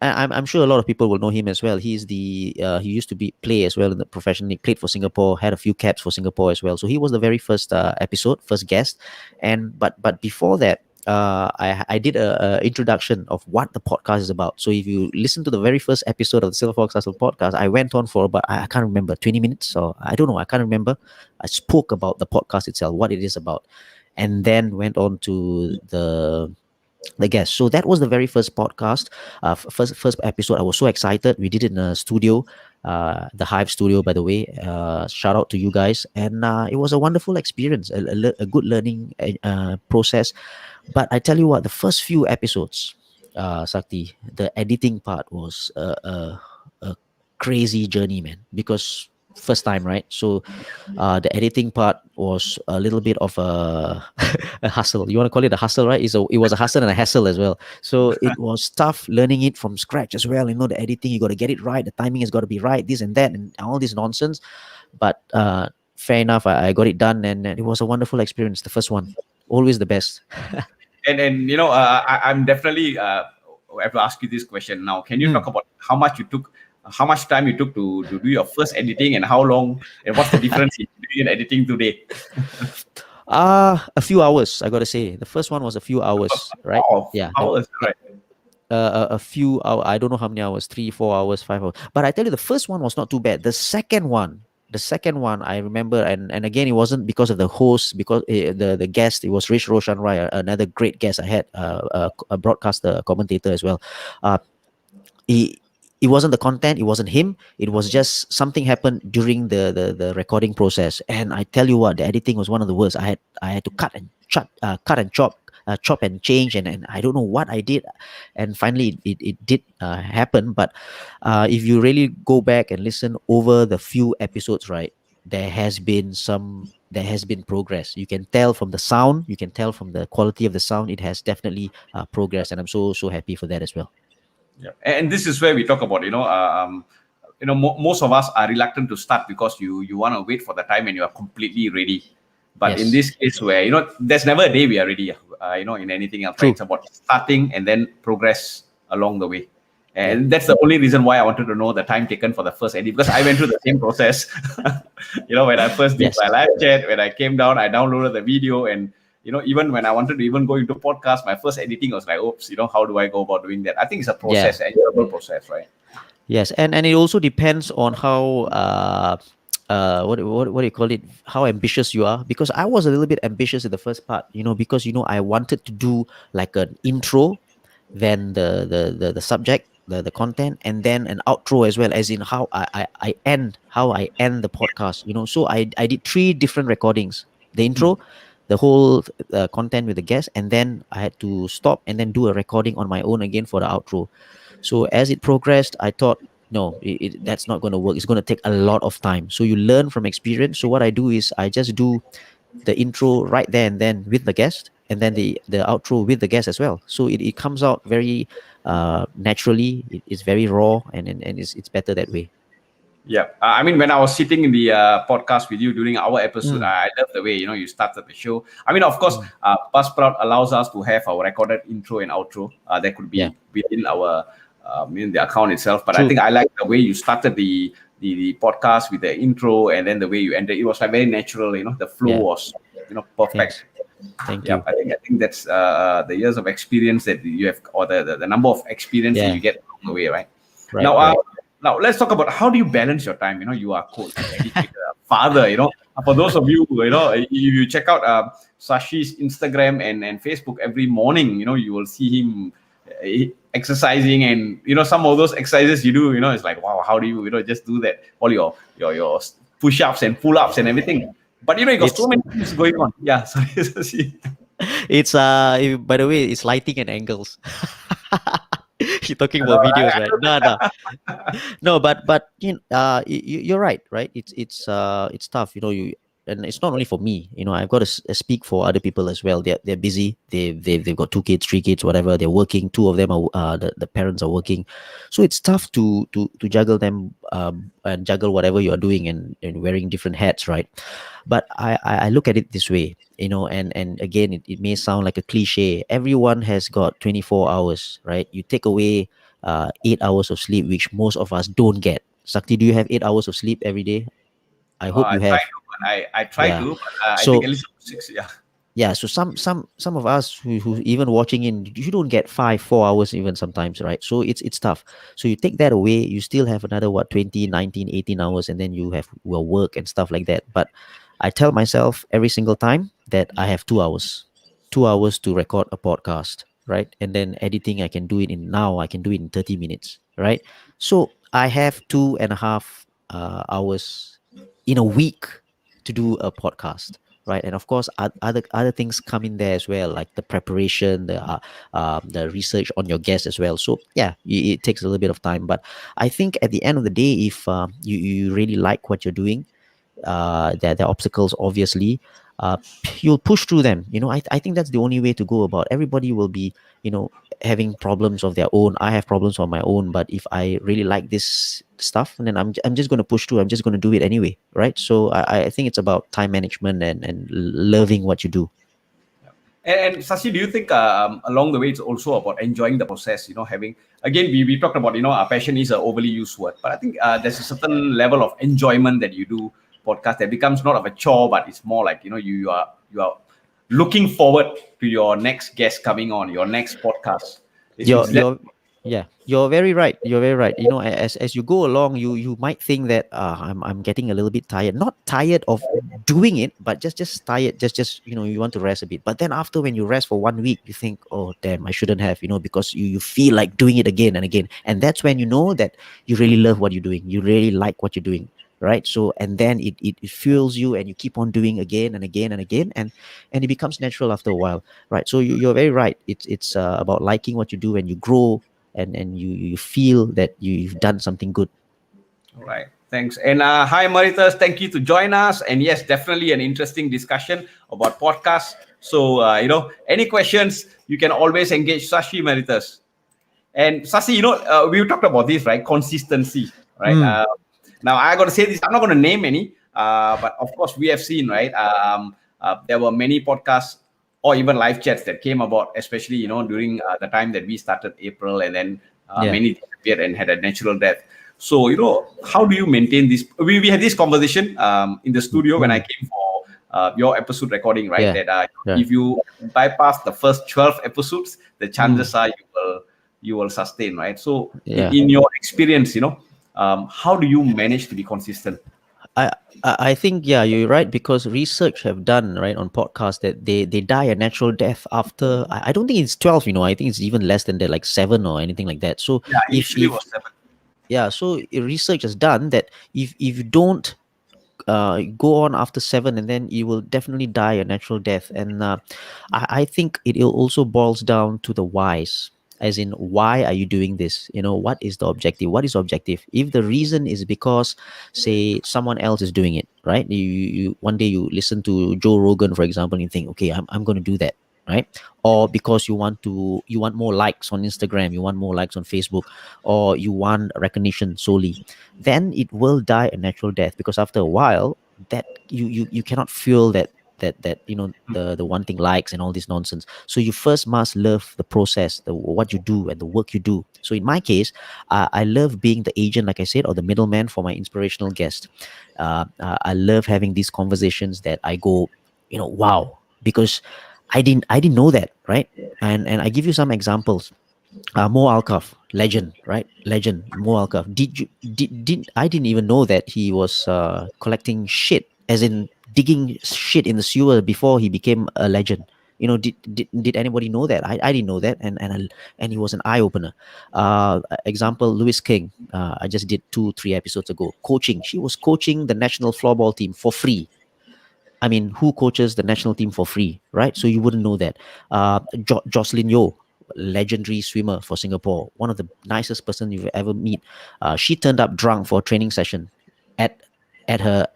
I'm sure a lot of people will know him as well. He's he used to play as well in the professionally, played for Singapore, had a few caps for Singapore as well. So he was the very first first guest, but before that, I did a introduction of what the podcast is about. So if you listen to the very first episode of the Silverfox Hustle podcast, I went on for about, I can't remember, 20 minutes, or I don't know, I can't remember. I spoke about the podcast itself, what it is about, and then went on to the guest. So that was the very first podcast, first episode. I was so excited. We did it in a studio, the Hive studio, by the way. Shout out to you guys, and it was a wonderful experience, a good learning process. But I tell you what, the first few episodes, Sakti, the editing part was a crazy journey, man, because first time, right? So the editing part was a little bit of a, a hustle. You want to call it a hustle, right? It was a hustle and a hassle as well. So it was tough learning it from scratch as well. The editing, you got to get it right. The timing has got to be right, this and that, and all this nonsense. But fair enough, I got it done, and it was a wonderful experience. The first one, always the best. And I'm definitely I have to ask you this question now. Can you talk about how much time you took to do your first editing, and how long, and what's the difference in doing and editing today? A few hours, I gotta say. The first one was a few hours, right? Yeah, hours, right? A few hours. I don't know how many hours, 3, 4 hours, 5 hours. But I tell you, the first one was not too bad. The second one, I remember, and again, it wasn't because of the host, because the guest. It was Rich Roshan Rai, another great guest I had, a broadcaster, commentator as well. It wasn't the content, it wasn't him. It was just something happened during the recording process, and I tell you what, the editing was one of the worst. I had to cut and chop and change, and I don't know what I did, and finally it did happen. But if you really go back and listen over the few episodes, right, there has been progress. You can tell from the sound, you can tell from the quality of the sound, it has definitely progressed, and I'm so happy for that as well. Yeah, and this is where we talk about, most of us are reluctant to start because you want to wait for the time and you are completely ready. But Yes. in this case, where there's never a day we are ready. In anything else, right? It's about starting and then progress along the way. And that's the only reason why I wanted to know the time taken for the first edit, because I went through the same process. When I first did my live chat, when I came down, I downloaded the video, and even when I wanted to even go into podcast, my first editing was like, oops, how do I go about doing that? I think it's a process, enjoyable process, right? Yes, and it also depends on how what do you call it? How ambitious you are? Because I was a little bit ambitious in the first part, because I wanted to do like an intro, then the subject, the content, and then an outro as well, as in how I end the podcast. So I did 3 different recordings: the intro, the whole content with the guest, and then I had to stop and then do a recording on my own again for the outro. So as it progressed, I thought, No, that's not going to work. It's going to take a lot of time. So you learn from experience. So what I do is I just do the intro right there and then with the guest, and then the outro with the guest as well. So it comes out very naturally. It's very raw, and it's better that way. Yeah, I mean, when I was sitting in the podcast with you during our episode, Mm, I love the way you started the show. I mean, of course, mm. Buzzsprout allows us to have our recorded intro and outro. That could Yeah, be within our in the account itself. But I true. think I like the way you started the podcast with the intro, and then the way you ended. It was like very natural. The flow Yeah, was perfect. thanks. Thank Yeah, you. I think that's the years of experience that you have, or the number of experience that Yeah, you get along the way, right? right, Now, right. now let's talk about how do you balance your time. You are a coach, educator, a father. For those of you, if you check out Sashi's Instagram and Facebook every morning, you will see him exercising, and some of those exercises you do. It's like, wow, how do you just do that? All your push-ups and pull-ups and everything. But you got so It's many things going on. Yeah, sorry, Sashi. it's by the way, it's lighting and angles. You're talking I know, about videos, I right? know No, no, no. But you're right, right? It's tough, and it's not only for me. I've got to speak for other people as well. They're busy. They've got 2 kids, 3 kids, whatever. They're working. Two of them are the parents are working, so it's tough to juggle them, and juggle whatever you are doing, and wearing different hats, right? But I look at it this way, and again, it may sound like a cliche. Everyone has got 24 hours, right? You take away 8 hours of sleep, which most of us don't get. Sakti, do you have 8 hours of sleep every day? I hope I you try have. to, but I try Yeah. to, but I think So at least 6. Yeah. yeah, so some of us who even watching in, you don't get 5 4 hours even sometimes, right? So it's tough. So you take that away, you still have another, what, 20 19 18 hours, and then you have, well, work and stuff like that. But I tell myself every single time that I have 2 hours, 2 hours to record a podcast, right? And then editing, I can do it in now, I can do it in 30 minutes, right? So I have 2.5 hours in a week to do a podcast, right? And of course, other things come in there as well, like the preparation, the research on your guest as well. So yeah, it takes a little bit of time, but I think at the end of the day, if you really like what you're doing, there are obstacles, obviously. uh, you'll push through them. I think that's the only way to go about. Everybody will be, having problems of their own. I have problems of my own, but if I really like this stuff, then I'm just going to push through. I'm just going to do it anyway, right? So I think it's about time management and loving what you do. And Sashi, do you think along the way it's also about enjoying the process? Having, again, we talked about, our passion is an overly used word, but I think there's a certain level of enjoyment that you do podcast that becomes not of a chore, but it's more like, you are looking forward to your next guest coming on, your next podcast. you're It's that. you're yeah, you're very right. You're very right. As you go along, you might think that I'm getting a little bit tired. Not tired of doing it, but just tired. Just you want to rest a bit. But then after, when you rest for 1 week, you think, oh damn, I shouldn't have. Because you feel like doing it again and again, and that's when you know that you really love what you're doing. You really like what you're doing, right? So, and then it fuels you, and you keep on doing again and again and again, and it becomes natural after a while, right? So you're very right. It's about liking what you do, and you grow, and you feel that you've done something good. All right. Thanks. And hi, Maritas. Thank you to join us. And yes, definitely an interesting discussion about podcasts. So, any questions, you can always engage Sashi, Maritas. And Sasi, we talked about this, right? Consistency, right? Mm, Now, I got to say this. I'm not going to name any, but of course, we have seen, right? There were many podcasts or even live chats that came about, especially during the time that we started April, and then yeah. many disappeared and had a natural death. So, how do you maintain this? We had this conversation in the studio when I Mm, came for your episode recording, right? yeah. That Yeah. if you bypass the first 12 episodes, the Mm, chances are you will sustain, right? So yeah. in your experience, how do you manage to be consistent? I I think, yeah, you're right, because research have done, right, on podcasts, that they die a natural death after, I don't think it's 12. I think it's even less than that, like 7 or anything like that. So Yeah, initially it if was 7. yeah, so research has done that if you don't go on after 7, and then you will definitely die a natural death. And I think it also boils down to the whys. as in, why are you doing this? What is the objective? What is objective? If the reason is because, say, someone else is doing it, right? You one day you listen to Joe Rogan, for example, and you think, okay, I'm going to do that, right? Or because you want more likes on Instagram, you want more likes on Facebook, or you want recognition solely, then it will die a natural death, because after a while, that you cannot feel that the wanting likes and all this nonsense. So you first must love the process, the what you do and the work you do. So in my case, I love being the agent, like I said, or the middleman for my inspirational guest. I love having these conversations that I go, wow, because I didn't know that, right? And I give you some examples. Mo Alkaf, legend, right? Legend, Mo Alkaf. I didn't even know that he was collecting shit, as in digging shit in the sewer before he became a legend. Did anybody know that? I didn't know that, and he was an eye opener. Example, Louis King. I just did 3 episodes ago. Coaching. She was coaching the national floorball team for free. I mean, who coaches the national team for free, right? So you wouldn't know that. Jocelyn Yeo, legendary swimmer for Singapore, one of the nicest person you've ever meet. She turned up drunk for a training session at at her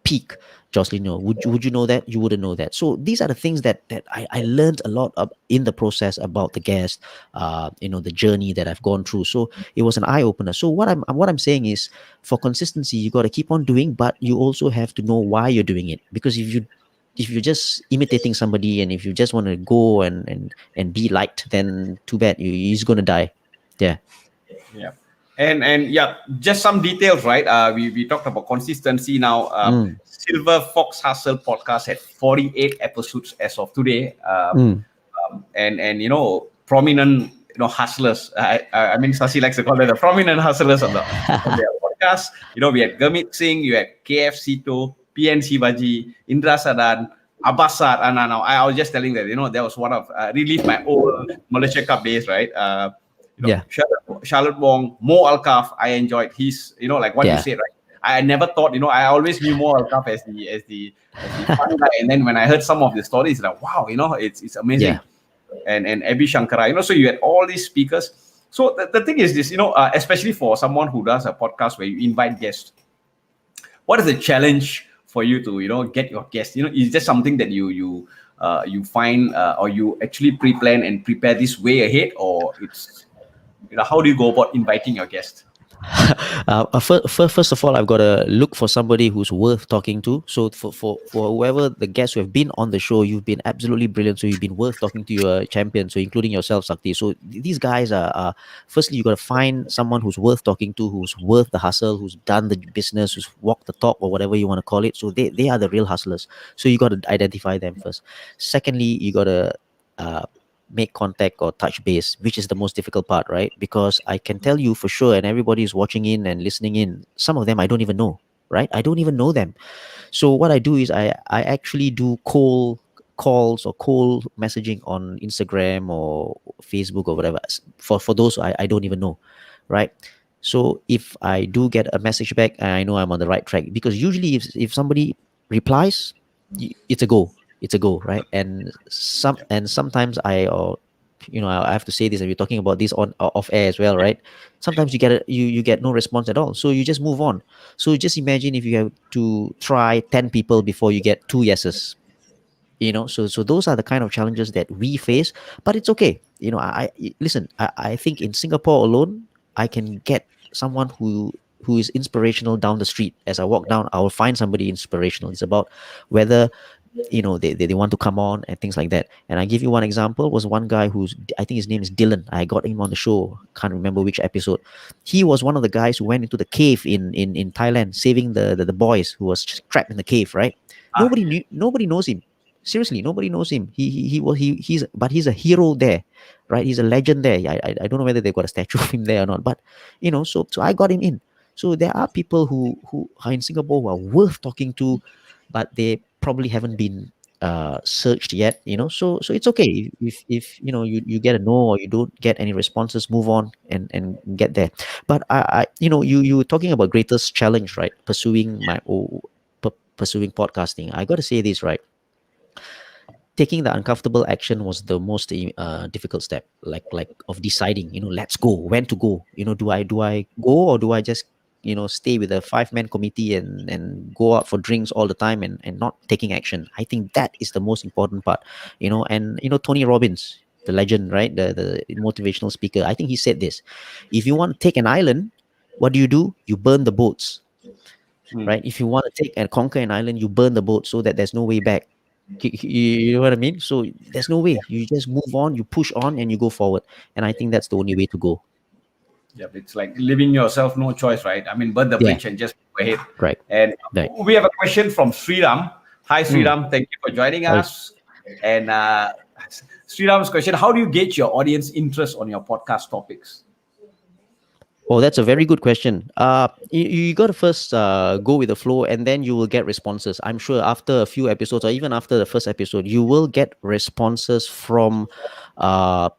peak. Jocelyn Yeo, would you know that? You wouldn't know that. So these are the things that I learned a lot of in the process about the guest, the journey that I've gone through. So it was an eye opener. So what I'm saying is, for consistency, you got to keep on doing, but you also have to know why you're doing it. Because if you're just imitating somebody, and if you just want to go and be liked, then too bad, he's gonna die. Yeah. Yeah. And yeah, just some details, right? We talked about consistency now. Silverfox Hustle Podcast had 48 episodes as of today. And prominent hustlers. I mean, Shasi likes to call them the prominent hustlers on their podcast. We had Gurmeet Singh, you had KF Sito, PN Shivaji, Indra Sadan, Abbasat, and now I was just telling that that was one of relive my old Malaysia Cup days, right? Yeah. Charlotte Wong, Mo Alkaf, I enjoyed his, like what you said, right? I never thought, I always knew Mo Alkaf as the fun guy, and then when I heard some of the stories, like wow, it's amazing. Yeah. And Abhi Shankara, so you had all these speakers. So the thing is this, especially for someone who does a podcast where you invite guests, what is the challenge for you to get your guests? Is there something that you find or you actually pre-plan and prepare this way ahead, or it's how do you go about inviting your guests? First of all, I've got to look for somebody who's worth talking to. So for whoever the guests who have been on the show, you've been absolutely brilliant. So you've been worth talking to your champion. So including yourself, Sakti. So these guys are firstly, you got to find someone who's worth talking to, who's worth the hustle, who's done the business, who's walked the talk, or whatever you want to call it. So they are the real hustlers. So you got to identify them first. Secondly, you got to make contact or touch base, which is the most difficult part, right? Because I can tell you for sure, and everybody is watching in and listening in, some of them I don't even know, right? I don't even know them. So what I do is I actually do cold calls or cold messaging on Instagram or Facebook or whatever for those I don't even know, right? So if I do get a message back, I know I'm on the right track, because usually if somebody replies, it's a go. It's a go, right? And sometimes I have to say this, and we're talking about this on off air as well, right? Sometimes you get no response at all, so you just move on. So just imagine if you have to try 10 people before you get 2 yeses. So those are the kind of challenges that we face, but it's okay. Listen, I think in Singapore alone, I can get someone who is inspirational down the street. As I walk down, I will find somebody inspirational. It's about whether they want to come on and things like that. And I give you one example. Was one guy I think his name is Dylan. I got him on the show, can't remember which episode. He was one of the guys who went into the cave in Thailand, saving the boys who was trapped in the cave, right? Nobody knows him. Seriously, nobody knows him. He's a hero there, right? He's a legend there. I don't know whether they've got a statue of him there or not, but so I got him in. So there are people who are in Singapore who are worth talking to, but they probably haven't been searched yet. So it's okay if you get a no, or you don't get any responses, move on and get there. But you were talking about greatest challenge, right? Pursuing podcasting. I got to say this, right? taking the uncomfortable action was the most difficult step, like of deciding, let's go, when to go. Do I go, or do I just stay with a 5-man committee and go out for drinks all the time and not taking action? I think that is the most important part. And Tony Robbins, the legend, right, the motivational speaker, I think he said this: if you want to take an island, what do? You burn the boats, Mm. right? If you want to take and conquer an island, you burn the boat so that there's no way back. You know what I mean? So there's no way. You just move on, you push on, and you go forward. And I think that's the only way to go. Yep, it's like leaving yourself no choice, right? I mean, burn the Yeah, bridge and just go ahead. right, And right. we have a question from Sriram. Hi, Mm, Sriram. Thank you for joining right. us. And Sriram's question: how do you gauge your audience interest on your podcast topics? Oh, that's a very good question. You got to first go with the flow, and then you will get responses. I'm sure after a few episodes, or even after the first episode, you will get responses from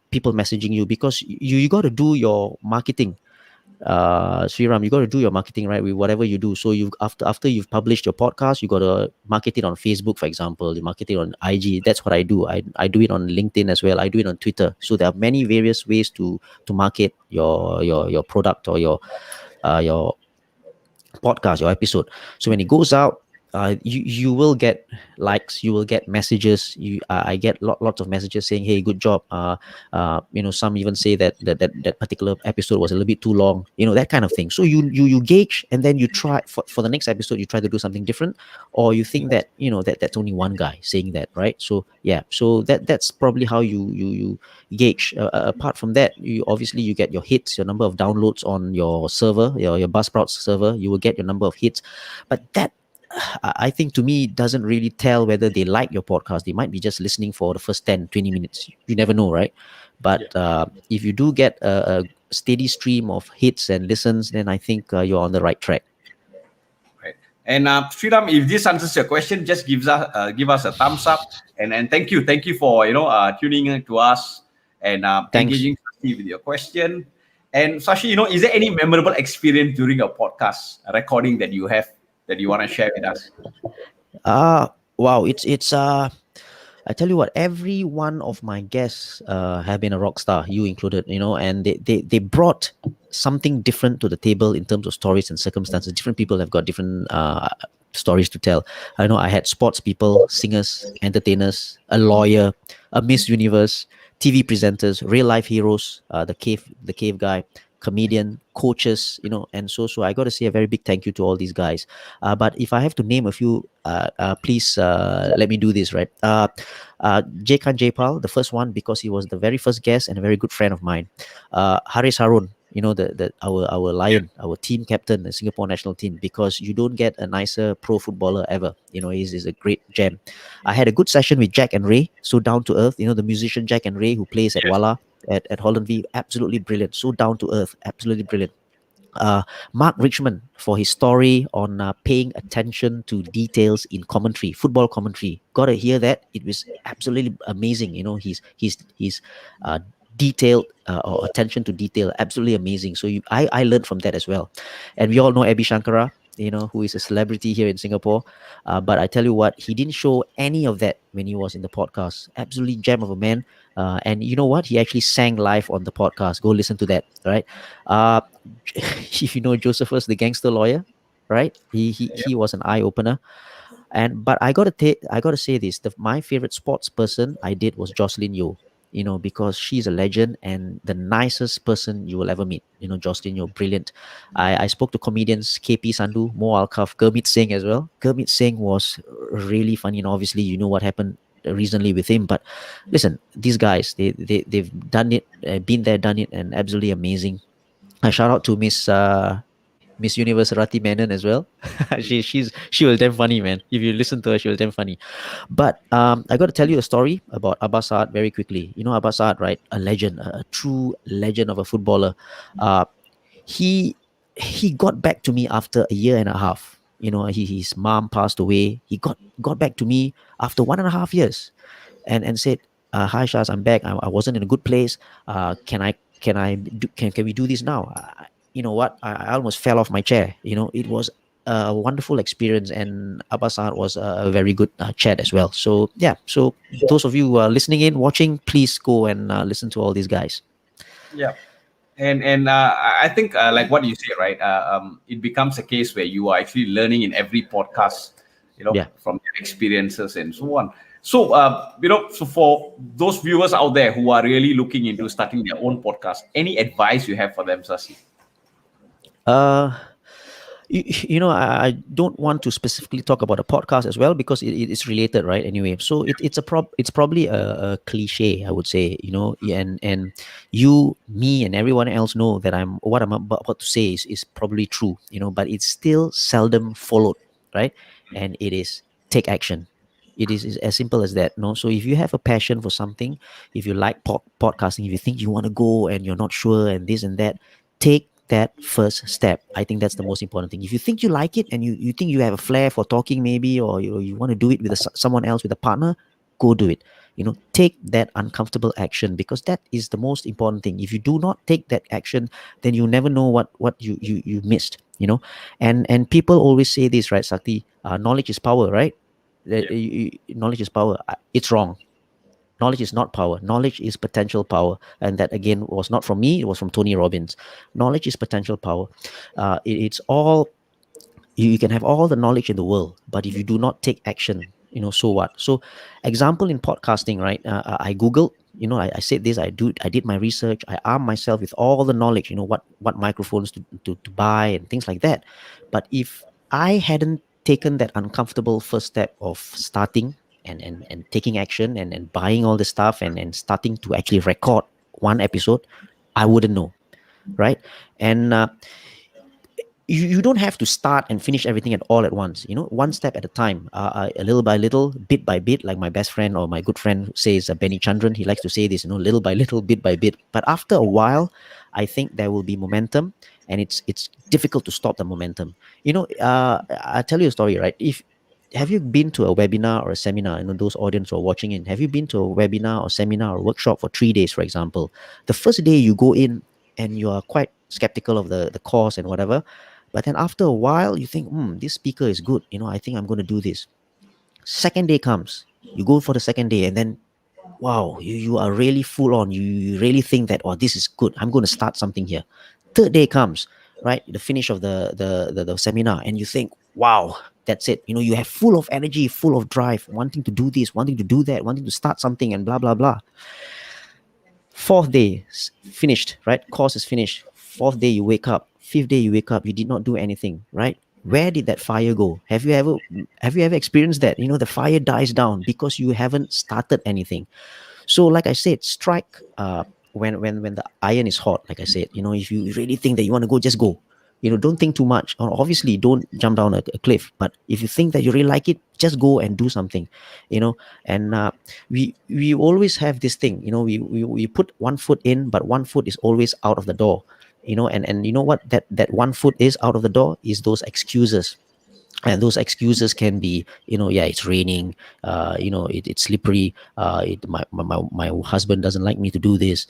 people messaging you, because you got to do your marketing. Sriram, you got to do your marketing, right, with whatever you do. So you, after you've published your podcast, you got to market it on Facebook, for example. You market it on IG. That's what I do. I do it on LinkedIn as well. I do it on Twitter. So there are many various ways to market your product, or your podcast, your episode. So when it goes out, you will get likes, you will get messages. I get lots of messages saying, "Hey, good job." Some even say that particular episode was a little bit too long. That kind of thing. So you gauge, and then you try for the next episode. You try to do something different, or you think that that's only one guy saying that, right? So yeah, so that's probably how you gauge. Apart from that, you obviously you get your hits, your number of downloads on your server, your Buzzsprout server. You will get your number of hits, but that, I think, to me, doesn't really tell whether they like your podcast. They might be just listening for the first 10-20 minutes. You never know, right? Yeah. But if you do get a steady stream of hits and listens, then I think you're on the right track. Right. And Sriram, if this answers your question, just give us a thumbs up, and thank you for tuning in to us and Thanks. engaging Sashi with your question. And Sashi, is there any memorable experience during a podcast recording that you have that you want to share with us? Wow, it's I tell you what, every one of my guests have been a rock star, you included, and they brought something different to the table in terms of stories and circumstances. Different people have got different stories to tell. I know I had sports people, singers, entertainers, a lawyer, a Miss Universe, TV presenters, real life heroes, the cave guy, comedian, coaches, and so I got to say a very big thank you to all these guys. But if I have to name a few, please let me do this, right? J. Khan Jaypal, the first one, because he was the very first guest and a very good friend of mine. Haris Harun, our lion, our team captain, the Singapore national team, because you don't get a nicer pro footballer ever. He's a great gem. I had a good session with Jack and Ray, so down to earth. The musician Jack and Ray, who plays at Yes. Wala at Holland V, absolutely brilliant. So down to earth, absolutely brilliant. uh, Mark Richmond, for his story on paying attention to details in commentary, football commentary. Got to hear that. It was absolutely amazing. He's detailed, or attention to detail, absolutely amazing. So I learned from that as well. And we all know Abhi Shankara, who is a celebrity here in Singapore. But I tell you what, he didn't show any of that when he was in the podcast. Absolutely gem of a man. And you know what? He actually sang live on the podcast. Go listen to that, right? Uh, if you know Josephus, the gangster lawyer, right? He was an eye opener. But I gotta say this: my favorite sports person I did was Jocelyn Yeo. Because she's a legend and the nicest person you will ever meet. Jocelyn Yeo, brilliant. I spoke to comedians KP Sandhu, Mo Alkaf, Gurmeet Singh as well. Gurmeet Singh was really funny, and obviously you know what happened recently with him. But listen, these guys, they've done it, been there, done it, and absolutely amazing. A shout out to Miss Universe Rati Menon as well. She was damn funny, man. If you listen to her, she was damn funny. But I got to tell you a story about Abbas Saad very quickly. You know Abbas Saad, right? A legend, a true legend of a footballer. Uh, he he got back to me after a year and a half. His mom passed away. He got back to me after 1.5 years, and said, "Hi Shaz, I'm back. I wasn't in a good place. Can we do this now?" You know what? I almost fell off my chair. It was a wonderful experience, and Abbasar was a very good chat as well. So yeah, so those of you who are listening in, watching, please go and listen to all these guys. Yeah. And I think like what you say, right? It becomes a case where you are actually learning in every podcast, Yeah. from their experiences and so on. So so for those viewers out there who are really looking into starting their own podcast, any advice you have for them, Sasi? Uh, I don't want to specifically talk about a podcast as well, because it's related, right? Anyway, so it's probably a cliche, I would say, and you, me, and everyone else know that what I'm about to say is probably true, but it's still seldom followed, right? And it is: take action. It is as simple as that. No, so if you have a passion for something, if you like podcasting, if you think you want to go and you're not sure and this and that, take that first step. I think that's the most important thing. If you think you like it and you think you have a flair for talking, maybe, or you want to do it with someone else, with a partner, go do it. Take that uncomfortable action, because that is the most important thing. If you do not take that action, then you never know what you missed. And people always say this, right, Sakti? Knowledge is power, right? Yeah. Knowledge is power. It's wrong. Knowledge is not power. Knowledge is potential power. And that, again, was not from me. It was from Tony Robbins. Knowledge is potential power. It's all, you can have all the knowledge in the world, but if you do not take action, so what? So, example, in podcasting, right? I Googled, I said this, I did my research, I armed myself with all the knowledge, what microphones to buy and things like that. But if I hadn't taken that uncomfortable first step of starting and taking action and buying all the stuff and starting to actually record one episode, I wouldn't know, right? And you don't have to start and finish everything at all at once, one step at a time, a little by little, bit by bit, like my best friend or my good friend says, Benny Chandran, he likes to say this, little by little, bit by bit. But after a while, I think there will be momentum, and it's difficult to stop the momentum. I'll tell you a story, right? If Have you been to a webinar or a seminar? Those audience who are watching in, have you been to a webinar or seminar or workshop for 3 days, for example? The first day you go in and you are quite skeptical of the course and whatever. But then after a while, you think, this speaker is good. I think I'm going to do this. Second day comes, you go for the second day, and then, wow, you are really full on. You really think that, oh, this is good. I'm going to start something here. Third day comes, right? The finish of the seminar, and you think, wow, that's it. You have full of energy, full of drive, wanting to do this, wanting to do that, wanting to start something, and blah, blah, blah. Fourth day, finished, right? Course is finished. Fourth day, you wake up. Fifth day, you wake up. You did not do anything, right? Where did that fire go? Have you ever experienced that? The fire dies down because you haven't started anything. So, like I said, strike when the iron is hot. Like I said, if you really think that you want to go, just go. Don't think too much. Or obviously, don't jump down a cliff. But if you think that you really like it, just go and do something. And we always have this thing. We put one foot in, but one foot is always out of the door. And you know what? That one foot is out of the door is those excuses. And those excuses can be, yeah, it's raining, it's slippery, my husband doesn't like me to do this,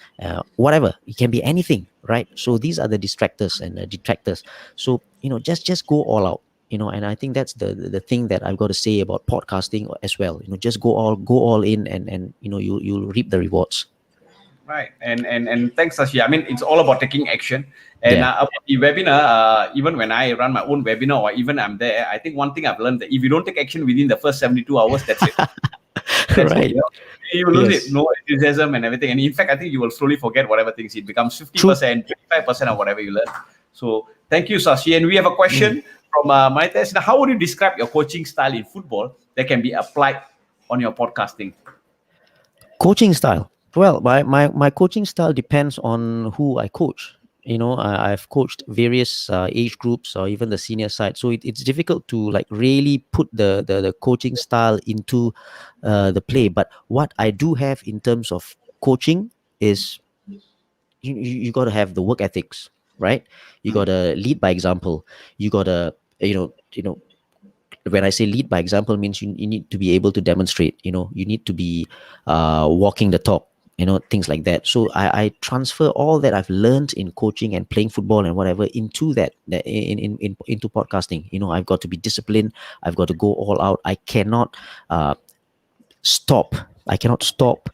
whatever. It can be anything, right? So these are the distractors and the detractors. So just go all out. And I think that's the thing that I've got to say about podcasting as well. Just go all in, and you'll reap the rewards. Right. And thanks, Sashi. I mean, it's all about taking action. And Yeah. about the webinar, even when I run my own webinar or even I'm there, I think one thing I've learned that if you don't take action within the first 72 hours, that's it. That's Right. it. You lose Yes. it, no enthusiasm and everything. And in fact, I think you will slowly forget whatever things. It becomes 50%, 25% of whatever you learn. So thank you, Sashi. And we have a question from Marites. Now, how would you describe your coaching style in football that can be applied on your podcasting? Coaching style. Well, my coaching style depends on who I coach. I've coached various age groups or even the senior side, so it's difficult to like really put the coaching style into the play. But what I do have in terms of coaching is you got to have the work ethics, right? You got to lead by example. You got to when I say lead by example, means you need to be able to demonstrate. You need to be walking the talk. things like that. So I transfer all that I've learned in coaching and playing football and whatever into that into podcasting. I've got to be disciplined. I've got to go all out. I cannot stop. I cannot stop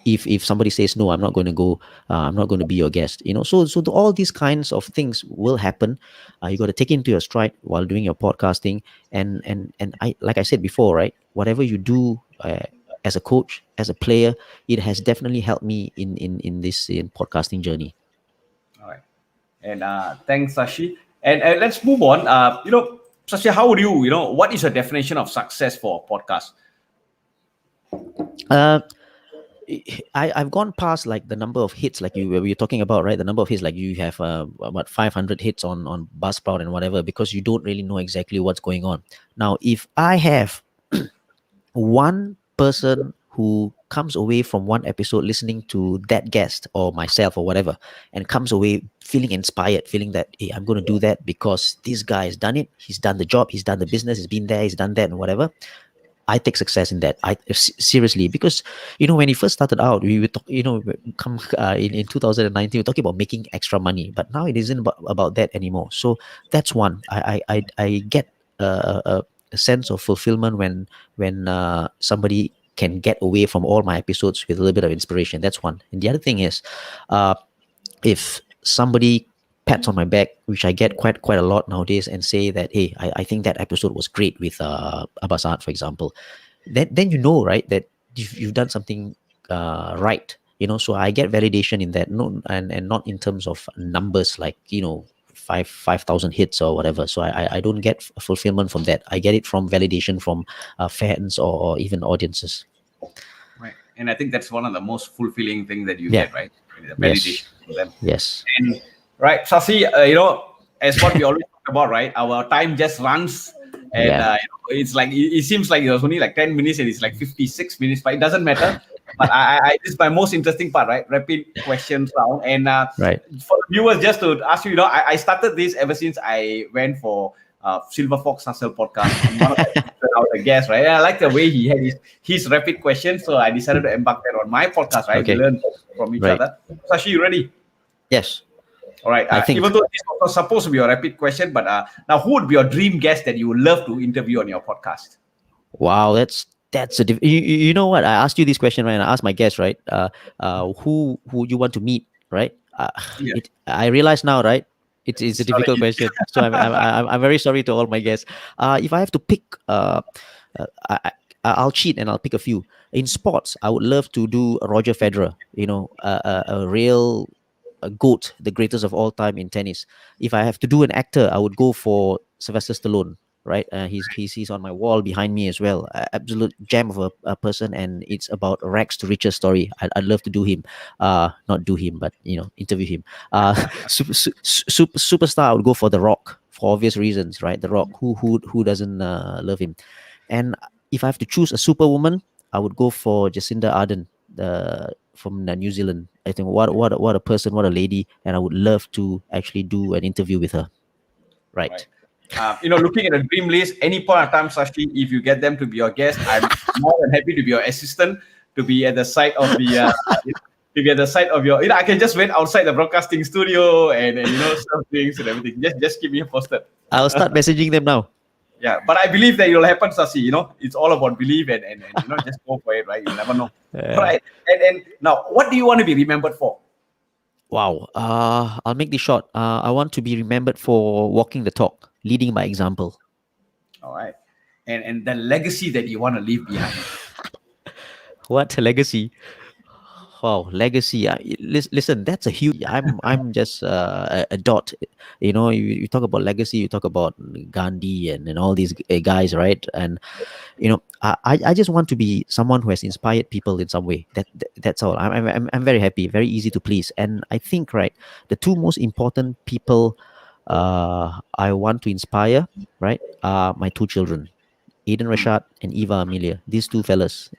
if somebody says no, I'm not going to go, I'm not going to be your guest. All these kinds of things will happen. You got to take it into your stride while doing your podcasting. And I, like I said before, right, whatever you do as a coach, as a player, it has definitely helped me in this podcasting journey. All right. And thanks, Shashi. And let's move on. Shashi, how would what is your definition of success for a podcast? I've gone past like the number of hits, like we were talking about, right? The number of hits, like you have about 500 hits on Buzzsprout and whatever, because you don't really know exactly what's going on. Now, if I have one person who comes away from one episode listening to that guest or myself or whatever, and comes away feeling inspired, feeling that, hey, I'm going to do that because this guy has done it, he's done the job, he's done the business, he's been there, he's done that and whatever, I take success in that. Seriously, because when he first started out, we were in 2019, we're talking about making extra money, but now it isn't about that anymore. So that's one. I get a sense of fulfillment when somebody can get away from all my episodes with a little bit of inspiration. That's one. And the other thing is, if somebody pats on my back, which I get quite a lot nowadays, and say that, hey, I think that episode was great with Abbasad, for example, then right, that you've done something right. So I get validation in that, and not in terms of numbers, like 5,000 hits or whatever. So I don't get fulfillment from that. I get it from validation from fans or even audiences. Right. And I think that's one of the most fulfilling things that you get, right? The validation from them. Yes. And right, Shasi, as what we always talk about, right? Our time just runs, and it's like it seems like it was only like 10 minutes, and it's like 56 minutes, but it doesn't matter. But this is my most interesting part, right? Rapid questions round, and right. For the viewers, just to ask you, I started this ever since I went for Silverfox Hustle Podcast. One of the guests, right? And I like the way he had his rapid questions, so I decided to embark that on my podcast, right? Okay. We learn from each other. Shashi, you ready? Yes. All right. Even though this was supposed to be a rapid question, but now who would be your dream guest that you would love to interview on your podcast? Wow, that's you know what? I asked you this question, right? And I asked my guest, right? Who you want to meet, right? I realize now, right? It's a difficult question, so I'm very sorry to all my guests. If I have to pick, I'll cheat and I'll pick a few. In sports, I would love to do Roger Federer. A real GOAT, the greatest of all time in tennis. If I have to do an actor, I would go for Sylvester Stallone. Right, he's on my wall behind me as well. Absolute gem of a person, and it's about rags to riches story. I'd love to do him, not do him, but interview him. Superstar, I would go for The Rock for obvious reasons, right? The Rock, who doesn't love him? And if I have to choose a superwoman, I would go for Jacinda Ardern, from New Zealand. I think what a person, what a lady, and I would love to actually do an interview with her. Right. Looking at a dream list, any point of time, Shashi, if you get them to be your guest, I'm more than happy to be your assistant, to be at the side of the, to be at the side of your, I can just wait outside the broadcasting studio and serve drinks and everything. Just keep me posted. I'll start messaging them now. Yeah, but I believe that it'll happen, Shashi. It's all about belief and just go for it, right? You never know. Right. And now, what do you want to be remembered for? Wow. I'll make this short. I want to be remembered for walking the talk, leading by example. All right. And the legacy that you want to leave behind. What legacy? Wow, legacy. Listen, that's a huge. I'm just a dot. You talk about legacy. You talk about Gandhi and all these guys, right? And I just want to be someone who has inspired people in some way. That's all. I'm very happy, very easy to please. And I think, right, the two most important people I want to inspire, right, are my two children, Aiden Rashad and Eva Amelia. These two fellas,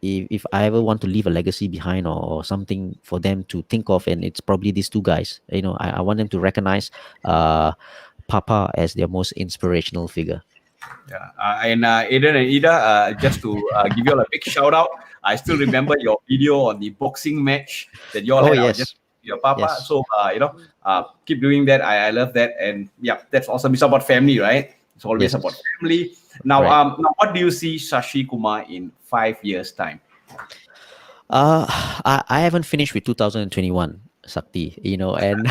if I ever want to leave a legacy behind or something for them to think of, and it's probably these two guys. I want them to recognize Papa as their most inspirational figure. Yeah, and Aiden and Ida, just to give you all a big shout out, I still remember your video on the boxing match that you all Oh had. I was just yes, your papa. yes, So keep doing that. I love that, and yeah, that's awesome. It's about family, right? It's always yes. about family. Now, Right. now, what do you see Shashi Kumar in 5 years' time? I haven't finished with 2021, Sakti, and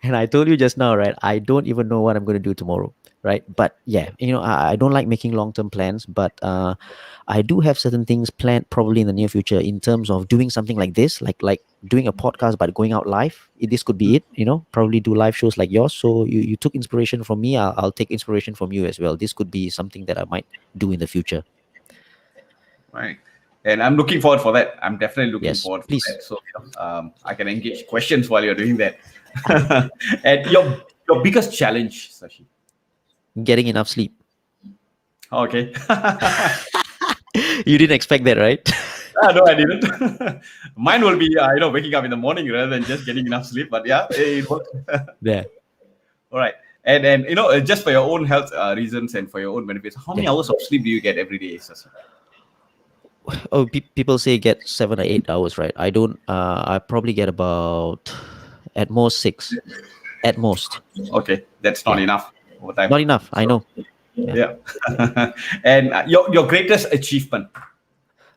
and I told you just now, right? I don't even know what I'm going to do tomorrow, right? But yeah, I don't like making long-term plans, but I do have certain things planned probably in the near future in terms of doing something like this, like doing a podcast, but going out live. This could be it, probably do live shows like yours. So you took inspiration from me. I'll take inspiration from you as well. This could be something that I might do in the future. Right. And I'm looking forward for that. I'm definitely looking Yes, forward for please. that. So I can engage questions while you're doing that. And your biggest challenge, Sashi. Getting enough sleep. Okay. You didn't expect that, right? No, I didn't. Mine will be, waking up in the morning rather than just getting enough sleep. But yeah, it works. Yeah. All right. And just for your own health reasons and for your own benefits, how many Yeah. hours of sleep do you get every day, Sashi? Oh, people say get 7 or 8 hours, right? I don't. I probably get about at most 6, at most. Okay, that's not Yeah, enough over time. not enough. I So know. Yeah. yeah. And your greatest achievement,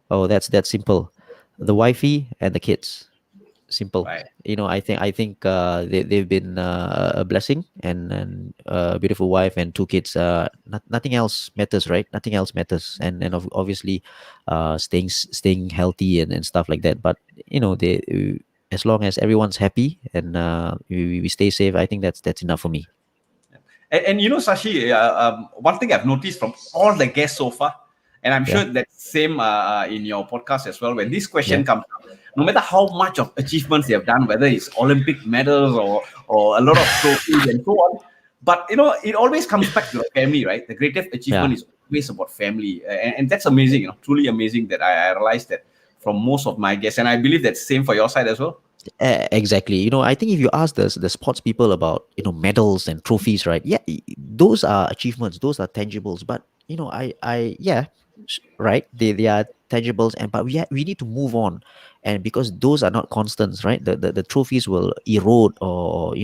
Oh, that's simple. The wifey and the kids. Simple. right? I think they've been a blessing, and a beautiful wife and 2 kids. Nothing else matters, right? Nothing else matters, and obviously, staying healthy and stuff like that. But they as long as everyone's happy and we stay safe, I think that's enough for me. And Sashi, one thing I've noticed from all the guests so far, and I'm Yeah, sure that's same in your podcast as well. When this question yeah, comes up, no matter how much of achievements they have done, whether it's Olympic medals or a lot of trophies and so on, but it always comes back to the family, right? The greatest achievement yeah. is always about family, and that's amazing. Truly amazing that I realized that from most of my guests, and I believe that's same for your side as well. Exactly. I think if you ask the sports people about medals and trophies, right? Yeah, those are achievements. Those are tangibles. But yeah, right. They are tangibles, but we need to move on, and because those are not constants, right? The trophies will erode or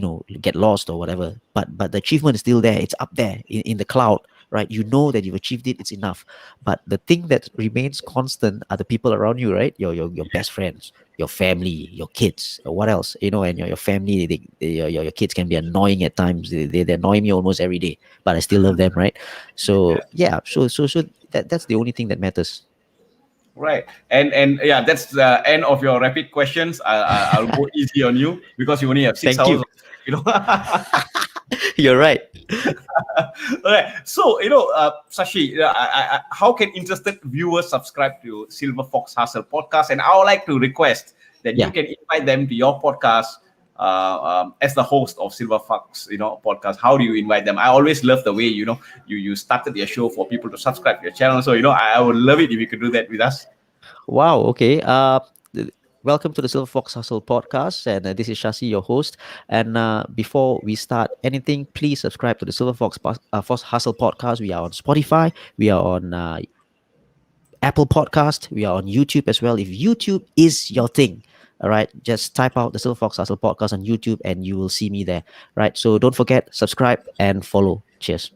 get lost or whatever. But the achievement is still there. It's up there in the cloud, right? You know that you've achieved it. It's enough. But the thing that remains constant are the people around you, right? Your best friends, your family, your kids, what else, and your family. Your kids can be annoying at times. They annoy me almost every day, but I still love them, right? So Yeah. yeah, so that's the only thing that matters. Right, and yeah, that's the end of your rapid questions. I'll go easy on you because you only have six Thank hours. you. You're right. Okay, so Sashi, how can interested viewers subscribe to Silverfox Hustle Podcast? And I would like to request that you Yeah. can invite them to your podcast as the host of Silverfox, podcast. How do you invite them? I always love the way you started your show for people to subscribe to your channel. So I would love it if you could do that with us. Wow. Okay. Welcome to the Silverfox Hustle Podcast, and this is Shasi, your host. And before we start anything, please subscribe to the Silverfox Hustle Podcast. We are on Spotify. We are on Apple Podcast. We are on YouTube as well. If YouTube is your thing, all right, just type out the Silverfox Hustle Podcast on YouTube, and you will see me there. Right. So don't forget, subscribe and follow. Cheers.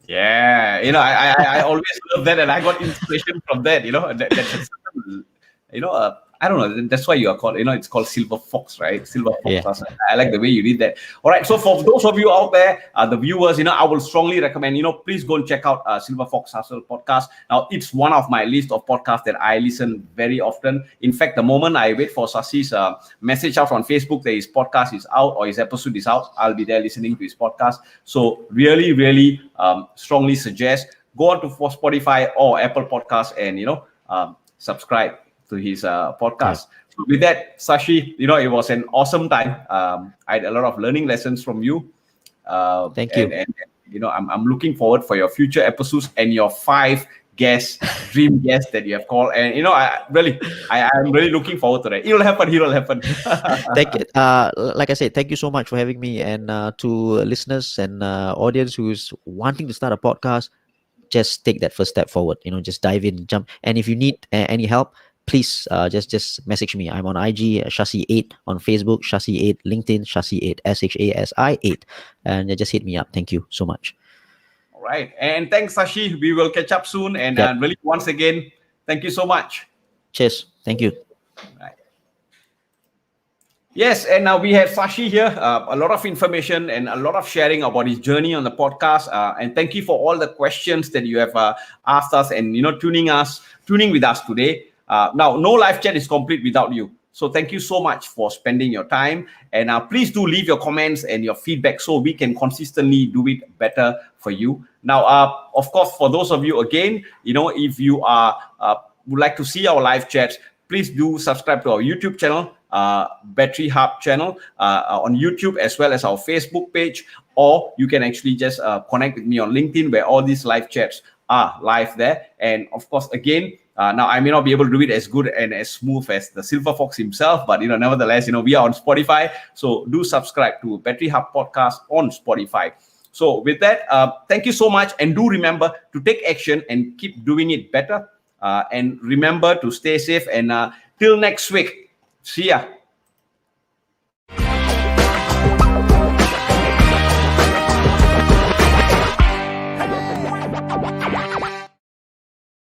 Yeah, I always love that, and I got inspiration from that. That's I don't know. That's why you are called. It's called Silver Fox, right? Silver Fox. Yeah. I like the way you did that. All right. So for those of you out there, the viewers, I will strongly recommend. Please go and check out Silver Fox Hustle Podcast. Now, it's one of my list of podcasts that I listen very often. In fact, the moment I wait for Sasi's message out on Facebook that his podcast is out or his episode is out, I'll be there listening to his podcast. So really, really strongly suggest go on to Spotify or Apple Podcast and subscribe to his podcast. Yeah. So with that, Sashi, it was an awesome time. I had a lot of learning lessons from you. Thank you. And I'm looking forward for your future episodes and your 5 dream guests that you have called. And I'm really looking forward to that. It'll happen. Thank you. Like I said, thank you so much for having me, and to listeners and audience who's wanting to start a podcast. just take that first step forward. Just dive in, jump. And if you need any help, please just message me. I'm on IG, Shasi8, on Facebook, Shasi8, LinkedIn, Shasi8, SHASI8, and just hit me up. Thank you so much. All right, and thanks, Sashi. We will catch up soon. And Yep. really, once again, thank you so much. Cheers. Thank you. Right. Yes, and now we have Sashi here. A lot of information and a lot of sharing about his journey on the podcast. And thank you for all the questions that you have asked us, and tuning with us today. Now, no live chat is complete without you. So thank you so much for spending your time. And please do leave your comments and your feedback so we can consistently do it better for you. Now, of course, for those of you, again, if you would like to see our live chats, please do subscribe to our YouTube channel, Bettery Hub Channel on YouTube, as well as our Facebook page, or you can actually just connect with me on LinkedIn, where all these live chats are live there. And of course, again, now I may not be able to do it as good and as smooth as the Silverfox himself, but nevertheless, we are on Spotify, so do subscribe to Bettery Hub Podcast on Spotify. So with that, thank you so much, and do remember to take action and keep doing it better. And remember to stay safe. And till next week, see ya.